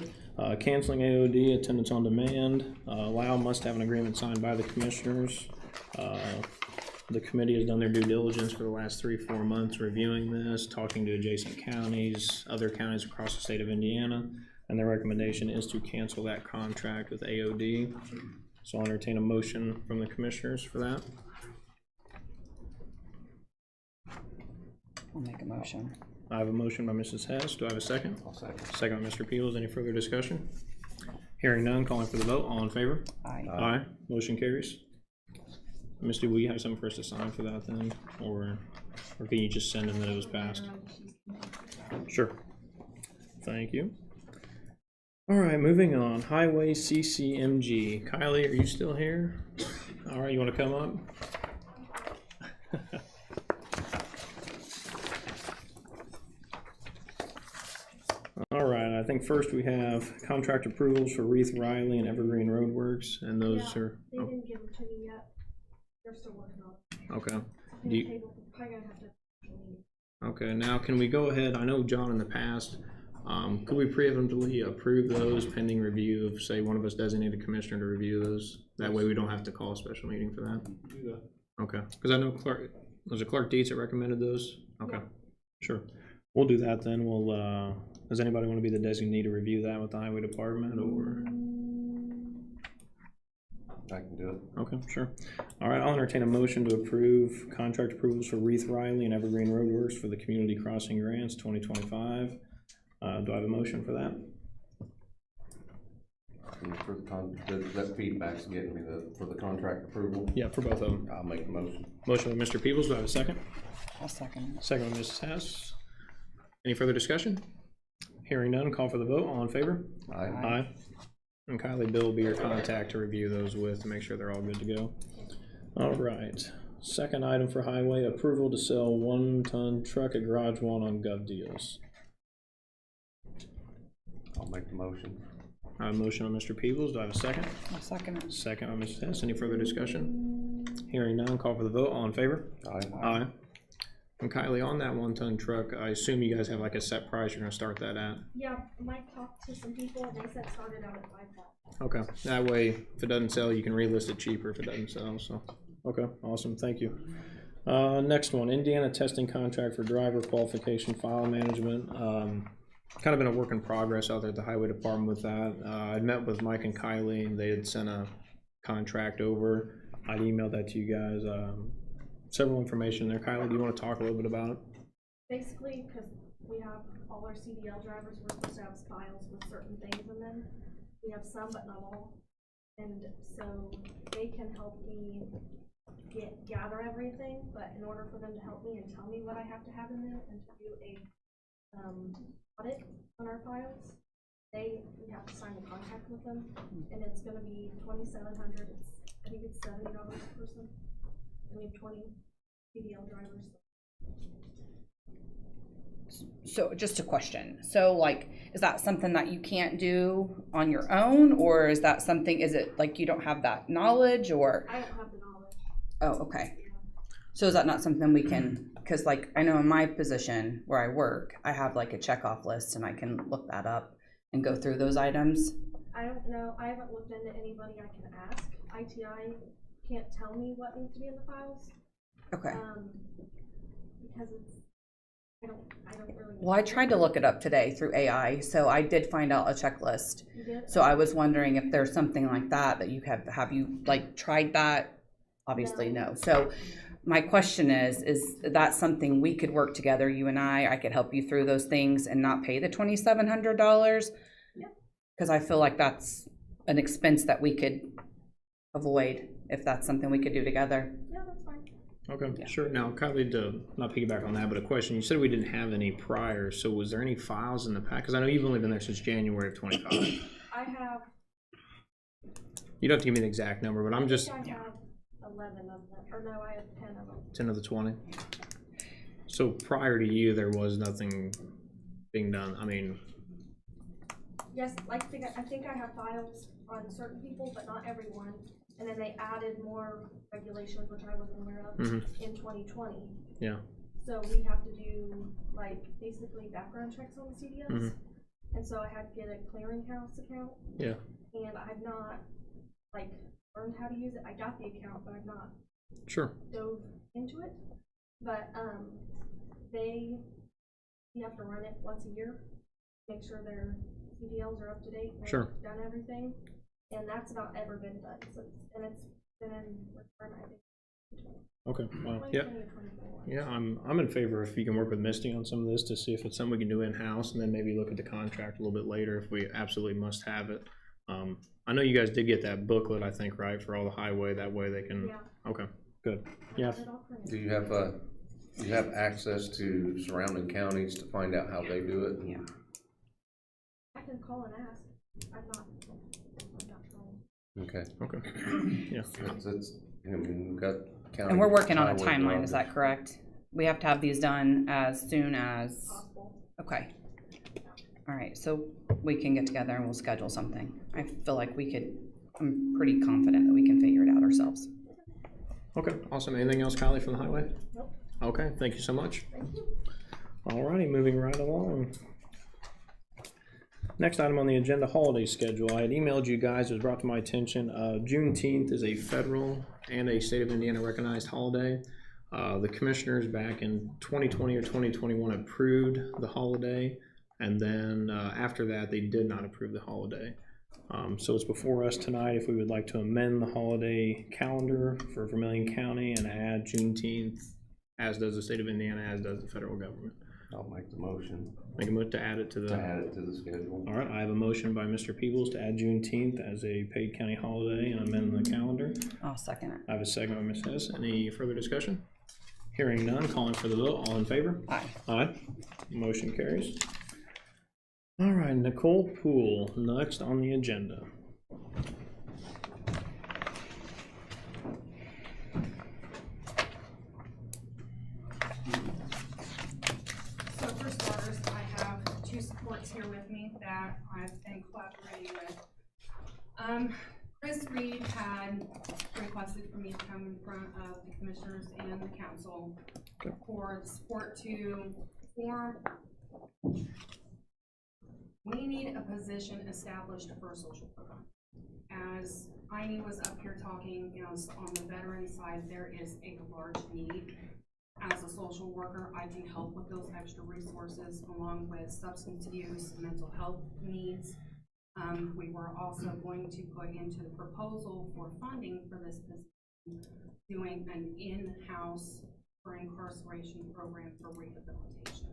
canceling AOD, attendance on demand. Lao must have an agreement signed by the commissioners. The committee has done their due diligence for the last 3-4 months reviewing this, talking to adjacent counties, other counties across the state of Indiana, and their recommendation is to cancel that contract with AOD. So I'll entertain a motion from the commissioners for that. I'll make a motion. I have a motion by Mrs. Hess. Do I have a second? I'll second. Second by Mr. Peebles. Any further discussion? Hearing none, calling for the vote. All in favor? Aye. Aye. Motion carries. Misty, will you have something for us to sign for that then? Or can you just send in that it was passed? Sure. Thank you. All right, moving on. Highway CCMG. Kylie, are you still here? All right, you want to come up? All right, I think first we have contract approvals for Reith Riley and Evergreen Roadworks, and those Yeah, are, They oh, didn't give them to me yet. They're still working on it. okay. In Do the you- table, probably gonna have to. Okay, now can we go ahead, I know John in the past, could we preemptively approve those pending review of, say, one of us designated commissioner to review those? That way we don't have to call a special meeting for that? Do that. Okay, because I know Clark, was it Clark Dietz that recommended those? Okay, Yeah. sure. We'll do that then. We'll, does anybody want to be the designee to review that with the highway department, or? I can do it. Okay, sure. All right, I'll entertain a motion to approve contract approvals for Reith Riley and Evergreen Roadworks for the Community Crossing Grants 2025. Do I have a motion for that? And for that feedback's getting me for the contract approval. Yeah, for both of them. I'll make the motion. Motion by Mr. Peebles, do I have a second? I'll second. Second by Mrs. Hess. Any further discussion? Hearing none, call for the vote. All in favor? Aye. Aye. And Kylie, Bill will be your contact to review those with, to make sure they're all good to go. All right. Second item for highway, approval to sell 1-ton truck at Garage One on Gov Deals. I'll make the motion. I have a motion on Mr. Peebles. Do I have a second? I'll second it. Second on Mrs. Hess. Any further discussion? Hearing none, call for the vote. All in favor? Aye. Aye. And Kylie, on that 1-ton truck, I assume you guys have like a set price you're gonna start that at? Yeah, Mike talked to some people, and they said started out at 5,000. Okay, that way, if it doesn't sell, you can relist it cheaper if it doesn't sell, so, okay, awesome, thank you. Next one, Indiana testing contract for driver qualification file management. Kind of been a work in progress out there at the highway department with that. I'd met with Mike and Kylie, and they had sent a contract over. I'd emailed that to you guys, several information there. Kylie, do you want to talk a little bit about it? Basically, because we have all our CDL drivers, we're supposed to have files with certain things in them. We have some, but not all. And so they can help me gather everything, but in order for them to help me and tell me what I have to have in there and to do a audit on our files, we have to sign a contract with them, and it's gonna be $2,700. I think it's $70 a person. And we have 20 CDL drivers. So just a question. So like, is that something that you can't do on your own, or is that something, is it like you don't have that knowledge, or? I don't have the knowledge. Oh, okay. So is that not something we can, because like, I know in my position where I work, I have like a checkoff list and I can look that up and go through those items. I don't know. I haven't looked into anybody I can ask. ITI can't tell me what needs to be in the files. Okay. Because I don't really. Well, I tried to look it up today through AI, so I did find out a checklist. You did? So I was wondering if there's something like that you have you like tried that? Obviously no. So my question is that something we could work together, you and I could help you through those things and not pay the $2,700? Yeah. Because I feel like that's an expense that we could avoid if that's something we could do together. Yeah, that's fine. Okay, Yeah. sure. Now, Kylie, to not piggyback on that, but a question. You said we didn't have any prior, so was there any files in the pack? Because I know you've only been there since January of 25. I have. You don't have to give me the exact number, but I'm just I have 11 of them, or no, I have 10 of them. 10 of the 20. So prior to you, there was nothing being done. I mean, Yes, I think I have files on certain people, but not everyone. And then they added more regulations, which I wasn't aware of, in 2020. yeah. So we have to do like basically background checks on the CDLs. And so I had to get a clearinghouse account. Yeah. And I've not like learned how to use it. I got the account, but I've not Sure. dove into it. But you have to run it once a year, make sure their CDLs are up to date and Sure. they've done everything. And that's about ever been done. So and it's been in requirement, I think. Okay. Well, 2020 yeah. or 2021. Yeah, I'm in favor if you can work with Misty on some of this to see if it's something we can do in-house, and then maybe look at the contract a little bit later if we absolutely must have it. I know you guys did get that booklet, I think, right, for all the highway, that way they can, Yeah. okay, good. Yeah, It all printed. Do you have access to surrounding counties to find out how they do it? Yeah. I can call and ask. I'm not trying. Okay. okay, yeah. It's, I mean, we've got county. And we're working on a highway timeline, is drivers. that correct? We have to have these done as soon as, Possible. okay. All right, so we can get together and we'll schedule something. I feel like I'm pretty confident that we can figure it out ourselves. Okay, awesome. Anything else, Kylie, from the highway? Nope. Okay, thank you so much. Thank you. Alrighty, moving right along. Next item on the agenda, holiday schedule. I had emailed you guys, it was brought to my attention, Juneteenth is a federal and a state of Indiana recognized holiday. The commissioners back in 2020 or 2021 approved the holiday, and then after that, they did not approve the holiday. So it's before us tonight if we would like to amend the holiday calendar for Vermilion County and add Juneteenth, as does the state of Indiana, as does the federal government. I'll make the motion Make a motion to add it to the. to add it to the schedule. All right, I have a motion by Mr. Peebles to add Juneteenth as a paid county holiday and amend the calendar. I'll second it. I have a second by Ms. Hess. Any further discussion? Hearing none, calling for the vote. All in favor? Aye. Aye. Motion carries. All right, Nicole Poole, next on the agenda. So for starters, I have two supports here with me that I've been collaborating with. Chris Reed had requested for me to come in front of the commissioners and the council for the support to form. We need a position established for a social program. As Heine was up here talking, you know, on the veteran side, there is a large need. As a social worker, I can help with those extra resources along with substance use, mental health needs. We were also going to put into the proposal for funding for this position, doing an in-house for incarceration program for rehabilitation.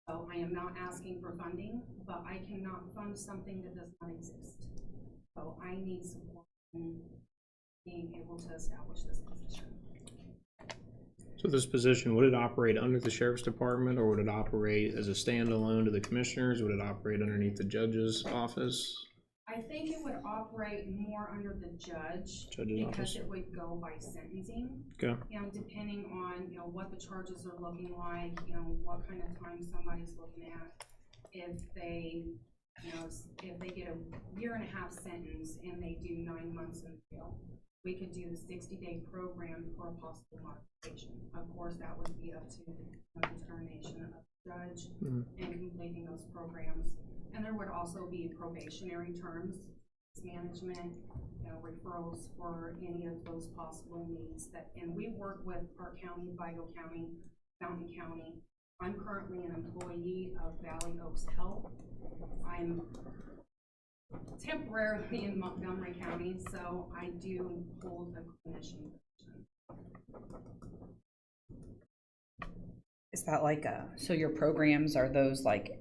So I am not asking for funding, but I cannot fund something that does not exist. So I need support in being able to establish this position. So this position, would it operate under the sheriff's department, or would it operate as a standalone to the commissioners? Would it operate underneath the judge's office? I think it would operate more under the judge's Judge's because office. it would go by sentencing. Okay. You know, depending on, you know, what the charges are looking like, you know, what kind of time somebody's looking at. If they, you know, if they get a 1.5-year sentence and they do 9 months in jail, we could do the 60-day program for a possible modification. Of course, that would be up to the determination of the judge in completing those programs. And there would also be probationary terms, management, you know, referrals for any of those possible needs that, and we work with Park County, Vigo County, Fountain County. I'm currently an employee of Valley Oaks Health. I'm temporarily in Montgomery County, so I do hold a clinician position. Is that like so your programs are those like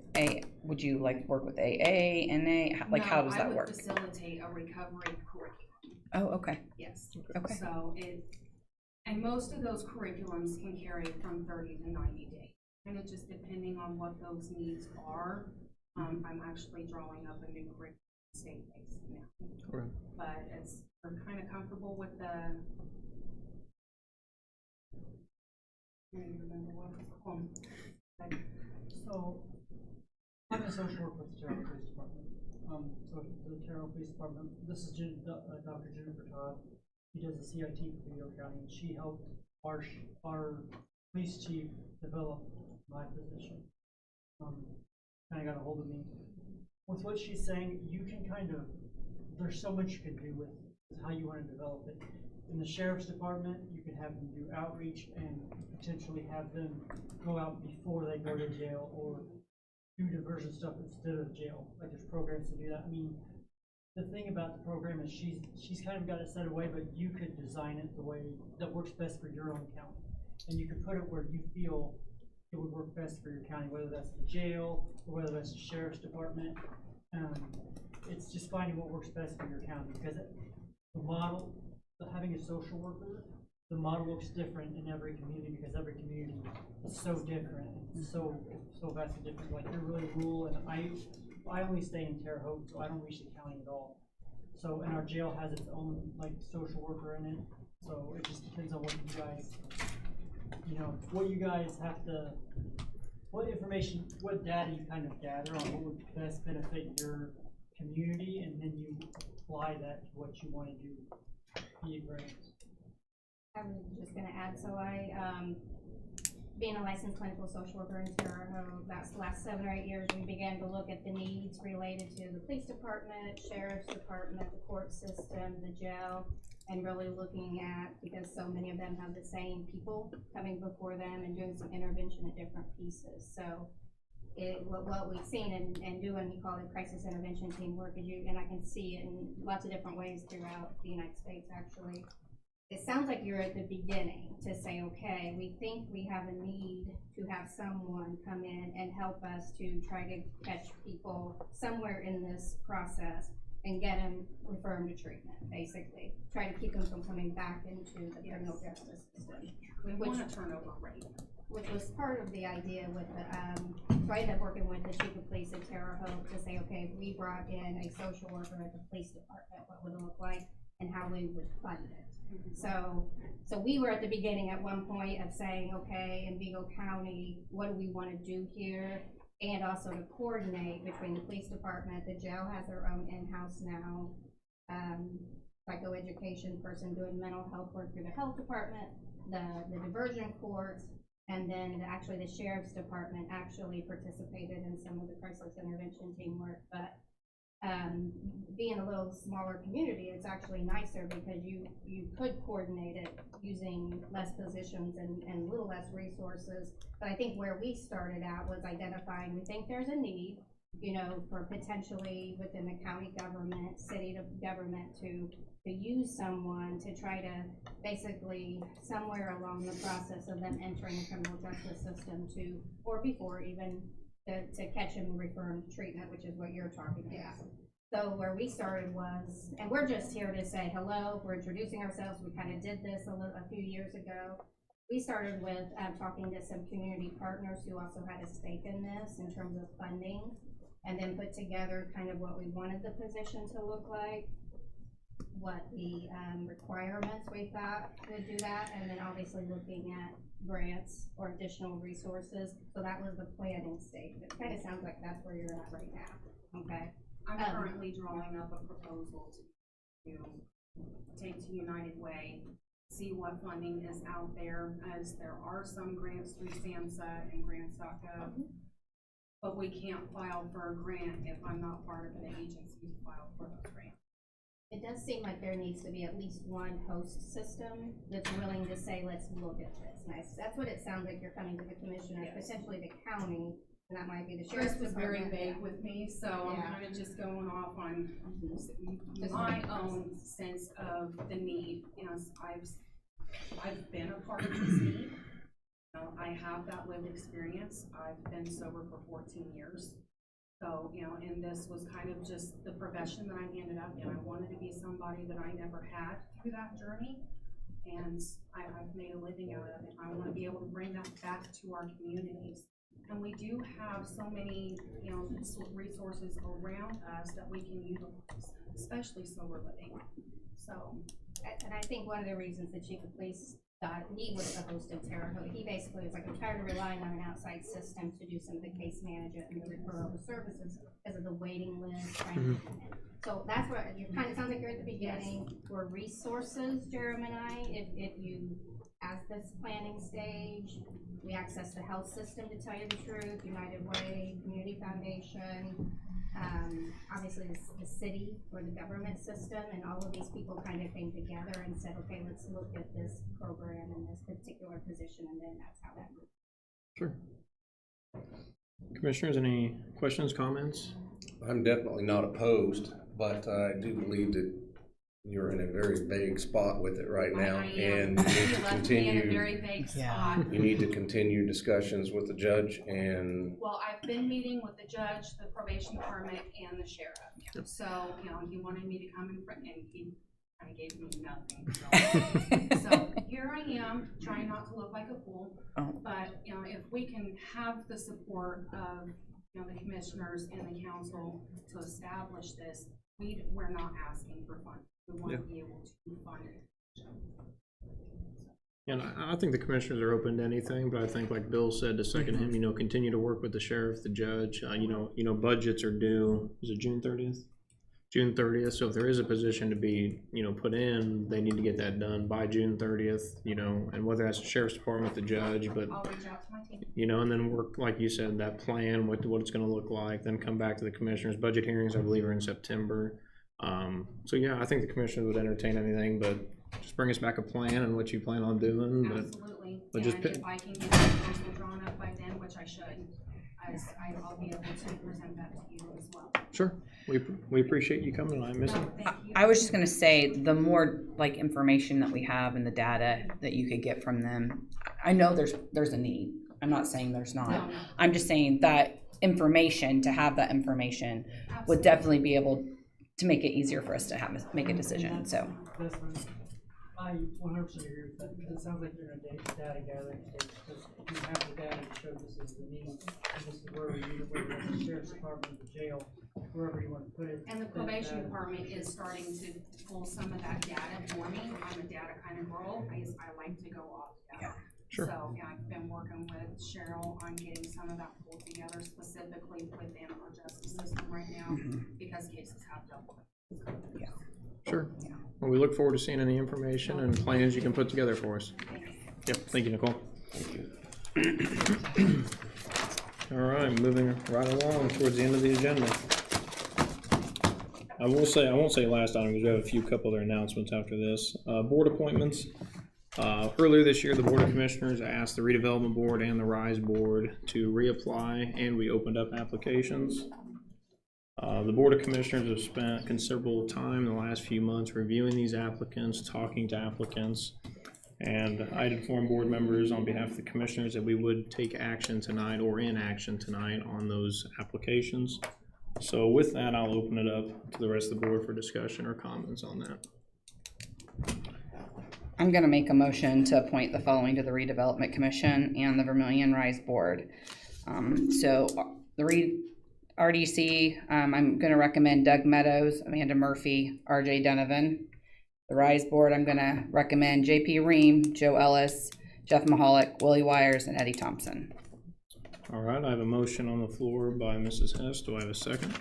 would you like work with AA, NA? Like how does that work? I would facilitate a recovery curriculum. Oh, okay. Yes. Okay. So and most of those curriculums can carry from 30 to 90 days. Kind of just depending on what those needs are. I'm actually drawing up a new curriculum state-based now. Okay. But we're kind of comfortable with the, I don't even remember what it's called. So, I'm a social worker with the Terrell Police Department. So the Terrell Police Department, this is Dr. Jennifer Todd. She does the CIT for Vigo County, and she helped our police chief develop my position. Kind of got a hold of me. With what she's saying, you can there's so much you can do with how you want to develop it. In the sheriff's department, you can have them do outreach and potentially have them go out before they go to jail or do diversion stuff instead of jail. Like there's programs to do that. I mean, the thing about the program is she's kind of got it set away, but you could design it the way that works best for your own county. And you can put it where you feel it would work best for your county, whether that's the jail or whether that's the sheriff's department. It's just finding what works best for your county, because the model, having a social worker, the model looks different in every community because every community is so different and so vastly different. Like you're really rural, and I only stay in Terre Haute, so I don't reach the county at all. So, and our jail has its own like social worker in it. So it just depends on what you guys, what you guys have to what information, what data you kind of gather on what would best benefit your community, and then you apply that to what you want to do via grants. I'm just gonna add, so being a licensed clinical social worker in Terre Haute, that's the last 7 or 8 years, we began to look at the needs related to the police department, sheriff's department, the court system, the jail, and really looking at, because so many of them have the same people coming before them and doing some intervention at different pieces. So what we've seen and doing, we call it crisis intervention teamwork, and I can see it in lots of different ways throughout the United States, actually. It sounds like you're at the beginning to say, okay, we think we have a need to have someone come in and help us to try to catch people somewhere in this process and get them referred to treatment, basically. Try to keep them from coming back into the criminal justice system. We want a turnover rate. Which was part of the idea with the, so I ended up working with the chief of police in Terre Haute to say, okay, if we brought in a social worker at the police department, what would it look like and how we would fund it. So we were at the beginning at one point of saying, okay, in Vigo County, what do we want to do here? And also to coordinate between the police department, the jail has their own in-house now, psychoeducation person doing mental health work through the health department, the diversion courts, and then actually the sheriff's department actually participated in some of the crisis intervention teamwork. But being a little smaller community, it's actually nicer because you could coordinate it using less positions and a little less resources. But I think where we started out was identifying, we think there's a need, you know, for potentially within the county government, city government to use someone to try to basically somewhere along the process of them entering the criminal justice system to, or before even, to catch them and refer them to treatment, which is what you're talking about. So where we started was, and we're just here to say hello, we're introducing ourselves, we kind of did this a few years ago. We started with talking to some community partners who also had a stake in this in terms of funding, and then put together kind of what we wanted the position to look like, what the requirements we thought would do that, and then obviously looking at grants or additional resources. So that was the planning stage. It kind of sounds like that's where you're at right now, okay? I'm currently drawing up a proposal to take to United Way, see what funding is out there, as there are some grants through SAMHSA and grants.gov, but we can't file for a grant if I'm not part of an agency to file for those grants. It does seem like there needs to be at least one host system that's willing to say, let's look at this. Nice. That's what it sounds like you're coming to the commissioner, potentially the county, and that might be the sheriff's Chris was very department. vague with me, so I'm kind of just going off on Just my one own sense of the need. You know, I've been a part of this need. I have that lived experience. I've been sober for 14 years. So, you know, and this was kind of just the profession that I ended up in. I wanted to be somebody that I never had through that journey, and I've made a living out of it. I want to be able to bring that back to our communities. And we do have so many, you know, resources around us that we can utilize, especially sober living. So, and I think one of the reasons the chief of police thought he was the host in Terre Haute, he basically was like, I'm tired of relying on an outside system to do some of the case management and the referral of services because of the waiting list. So that's what you kind of sounds like you're at the beginning. For resources, Jeremy and I, if you, as this planning stage, we access the health system, to tell you the truth, United Way, Community Foundation, obviously the city or the government system, and all of these people kind of came together and said, okay, let's look at this program and this particular position, and then that's how that moved. Sure. Commissioners, any questions, comments? I'm definitely not opposed, but I do believe that you're in a very vague spot with it right now, and you need to continue. in a very vague spot. You need to continue discussions with the judge and. Well, I've been meeting with the judge, the probation department, and the sheriff. So, you know, he wanted me to come in front, and he kind of gave me nothing. So here I am, trying not to look like a fool. But, you know, if we can have the support of, you know, the commissioners and the council to establish this, we're not asking for funds. We want to be able to fund it. And I think the commissioners are open to anything, but I think like Bill said, to second him, you know, continue to work with the sheriff, the judge. You know, budgets are due, is it June 30th? June 30th, so if there is a position to be, you know, put in, they need to get that done by June 30th, you know, and whether that's the sheriff's department, the judge, but, I'll reach out to my team. you know, and then work, like you said, that plan, what it's gonna look like, then come back to the commissioners. Budget hearings, I believe, are in September. So yeah, I think the commissioners would entertain anything, but just bring us back a plan and what you plan on doing, Absolutely, but and just if I can get the council drawn up by then, which I should, I'll be able to present that to you as well. Sure, we appreciate you coming tonight, Missy. I was just gonna say, the more like information that we have and the data that you could get from them, I know there's a need. I'm not saying there's not. No. I'm just saying that information, to have that information, would definitely be able to make it easier for us to make a decision, so. I 100% agree with that, because it sounds like you're in a data gathering stage, because you have the data to show this is the need, and this is where we need it, whether it's the sheriff's department, the jail, wherever you want to put it. And the probation department is starting to pull some of that data for me. I'm a data kind of girl, I like to go off data. Sure. So, yeah, I've been working with Cheryl on getting some of that pulled together specifically within our justice system right now, because cases have doubled. Sure. Well, we look forward to seeing any information and plans you can put together for us. Yep, thank you, Nicole. All right, moving right along towards the end of the agenda. I won't say last item because we have a few couple other announcements after this. Board appointments. Earlier this year, the Board of Commissioners asked the Redevelopment Board and the RISE Board to reapply, and we opened up applications. The Board of Commissioners have spent considerable time in the last few months reviewing these applicants, talking to applicants, and I'd inform board members on behalf of the commissioners that we would take action tonight or inaction tonight on those applications. So with that, I'll open it up to the rest of the board for discussion or comments on that. I'm gonna make a motion to appoint the following to the Redevelopment Commission and the Vermillion Rise Board. So the RDC, I'm gonna recommend Doug Meadows, Amanda Murphy, RJ Donovan. The Rise Board, I'm gonna recommend JP Ream, Joe Ellis, Jeff Mahalik, Willie Wires, and Eddie Thompson. All right, I have a motion on the floor by Mrs. Hess. Do I have a second?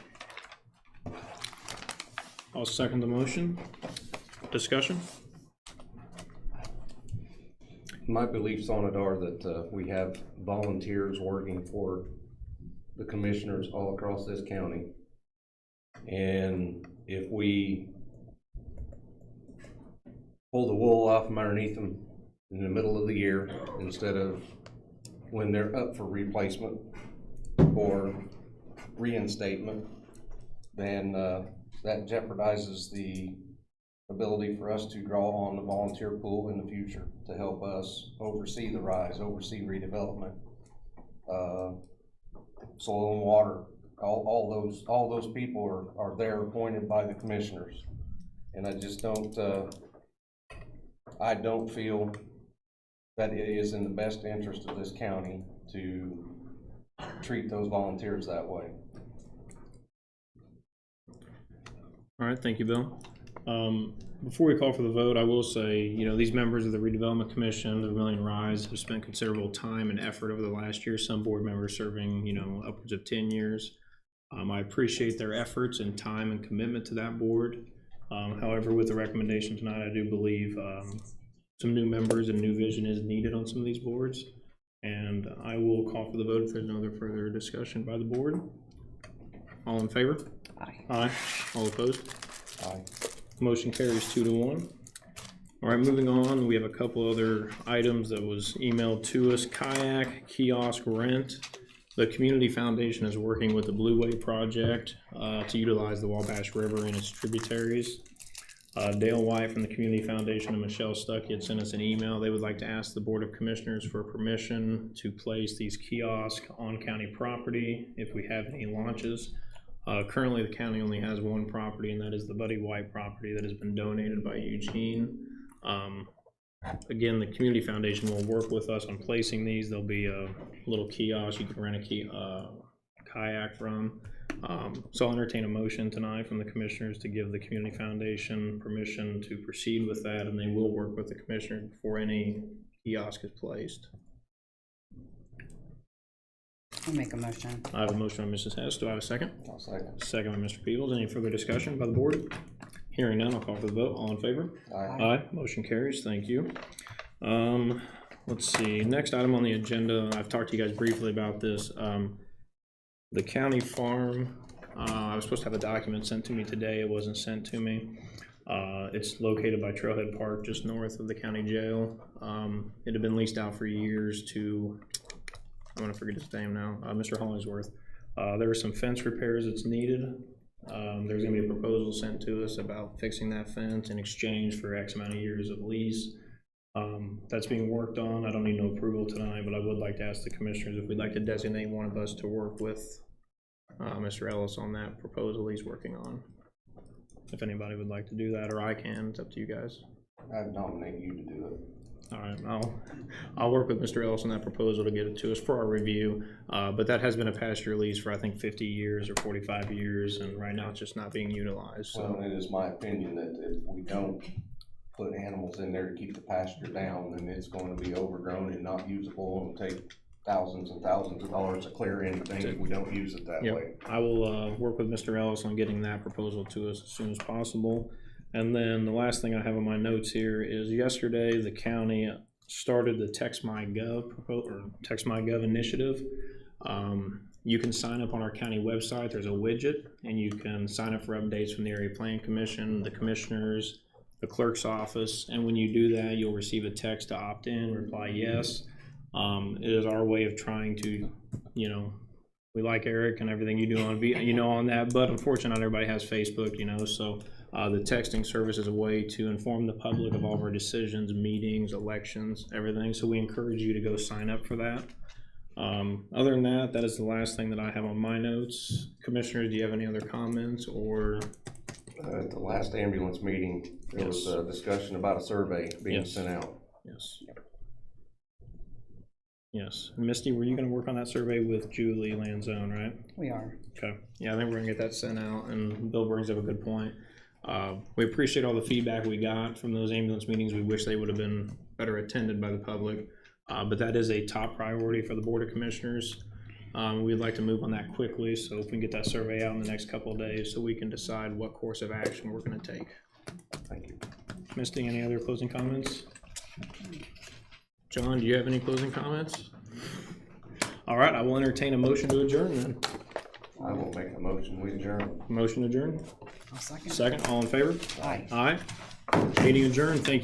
I'll second the motion. Discussion? My beliefs on it are that we have volunteers working for the commissioners all across this county. And if we pull the wool off from underneath them in the middle of the year instead of when they're up for replacement or reinstatement, then that jeopardizes the ability for us to draw on the volunteer pool in the future to help us oversee the RISE, oversee redevelopment, soil and water. All those people are there appointed by the commissioners, and I just I don't feel that it is in the best interest of this county to treat those volunteers that way. All right, thank you, Bill. Before we call for the vote, I will say, you know, these members of the Redevelopment Commission, the Vermillion Rise, have spent considerable time and effort over the last year. Some board members serving, you know, upwards of 10 years. I appreciate their efforts and time and commitment to that board. However, with the recommendation tonight, I do believe some new members and new vision is needed on some of these boards. And I will call for the vote if there's no other further discussion by the board. All in favor? Aye. Aye. All opposed? Aye. Motion carries 2-1. All right, moving on, we have a couple other items that was emailed to us. Kayak kiosk rent. The Community Foundation is working with the Blue Way Project to utilize the Wabash River and its tributaries. Dale White from the Community Foundation and Michelle Stuckey had sent us an email. They would like to ask the Board of Commissioners for permission to place these kiosks on county property if we have any launches. Currently, the county only has one property, and that is the Buddy White property that has been donated by Eugene. Again, the Community Foundation will work with us on placing these. There'll be a little kiosk you can rent a kayak from. So I'll entertain a motion tonight from the commissioners to give the Community Foundation permission to proceed with that, and they will work with the commissioners before any kiosk is placed. I'll make a motion. I have a motion by Mrs. Hess. Do I have a second? I'll second. Second by Mr. Peebles. Any further discussion by the board? Hearing none, I'll call for the vote. All in favor? Aye. Motion carries. Thank you. Let's see, next item on the agenda, I've talked to you guys briefly about this. The county farm, I was supposed to have a document sent to me today. It wasn't sent to me. It's located by Trailhead Park, just north of the county jail. It had been leased out for years to, I'm gonna forget his name now, Mr. Hollingsworth. There were some fence repairs that's needed. There's gonna be a proposal sent to us about fixing that fence in exchange for X amount of years of lease. That's being worked on. I don't need no approval tonight, but I would like to ask the commissioners if we'd like to designate one of us to work with Mr. Ellis on that proposal he's working on. If anybody would like to do that, or I can, it's up to you guys. I'd nominate you to do it. All right, I'll work with Mr. Ellis on that proposal to get it to us for our review. But that has been a pasture lease for I think 50 years or 45 years, and right now it's just not being utilized. So. Well, it is my opinion that if we don't put animals in there to keep the pasture down, then it's going to be overgrown and not usable, and take thousands and thousands of dollars to clear anything if we don't use it that way. I will work with Mr. Ellis on getting that proposal to us as soon as possible. And then the last thing I have on my notes here is yesterday the county started the TextMyGov initiative. You can sign up on our county website. There's a widget, and you can sign up for updates from the Area Plan Commission, the commissioners, the clerk's office, and when you do that, you'll receive a text to opt in, reply yes. It is our way of trying to, we like Eric and everything you do on that, but unfortunately not everybody has Facebook, so the texting service is a way to inform the public of all of our decisions, meetings, elections, everything, so we encourage you to go sign up for that. Other than that, that is the last thing that I have on my notes. Commissioners, do you have any other comments or? At the last ambulance meeting, there was a discussion about a survey being sent out. Yes. Yes. Misty, were you going to work on that survey with Julie Lanzone, right? We are. Okay. Yeah, I think we're going to get that sent out, and Bill brings up a good point. We appreciate all the feedback we got from those ambulance meetings. We wish they would have been better attended by the public, but that is a top priority for the Board of Commissioners. We'd like to move on that quickly, so if we can get that survey out in the next couple of days so we can decide what course of action we're going to take. Thank you. Misty, any other closing comments? John, do you have any closing comments? All right, I will entertain a motion to adjourn then. I will make a motion, we adjourn. Motion adjourned? I'll second. Second, all in favor? Aye. Aye. Meeting adjourned, thank you.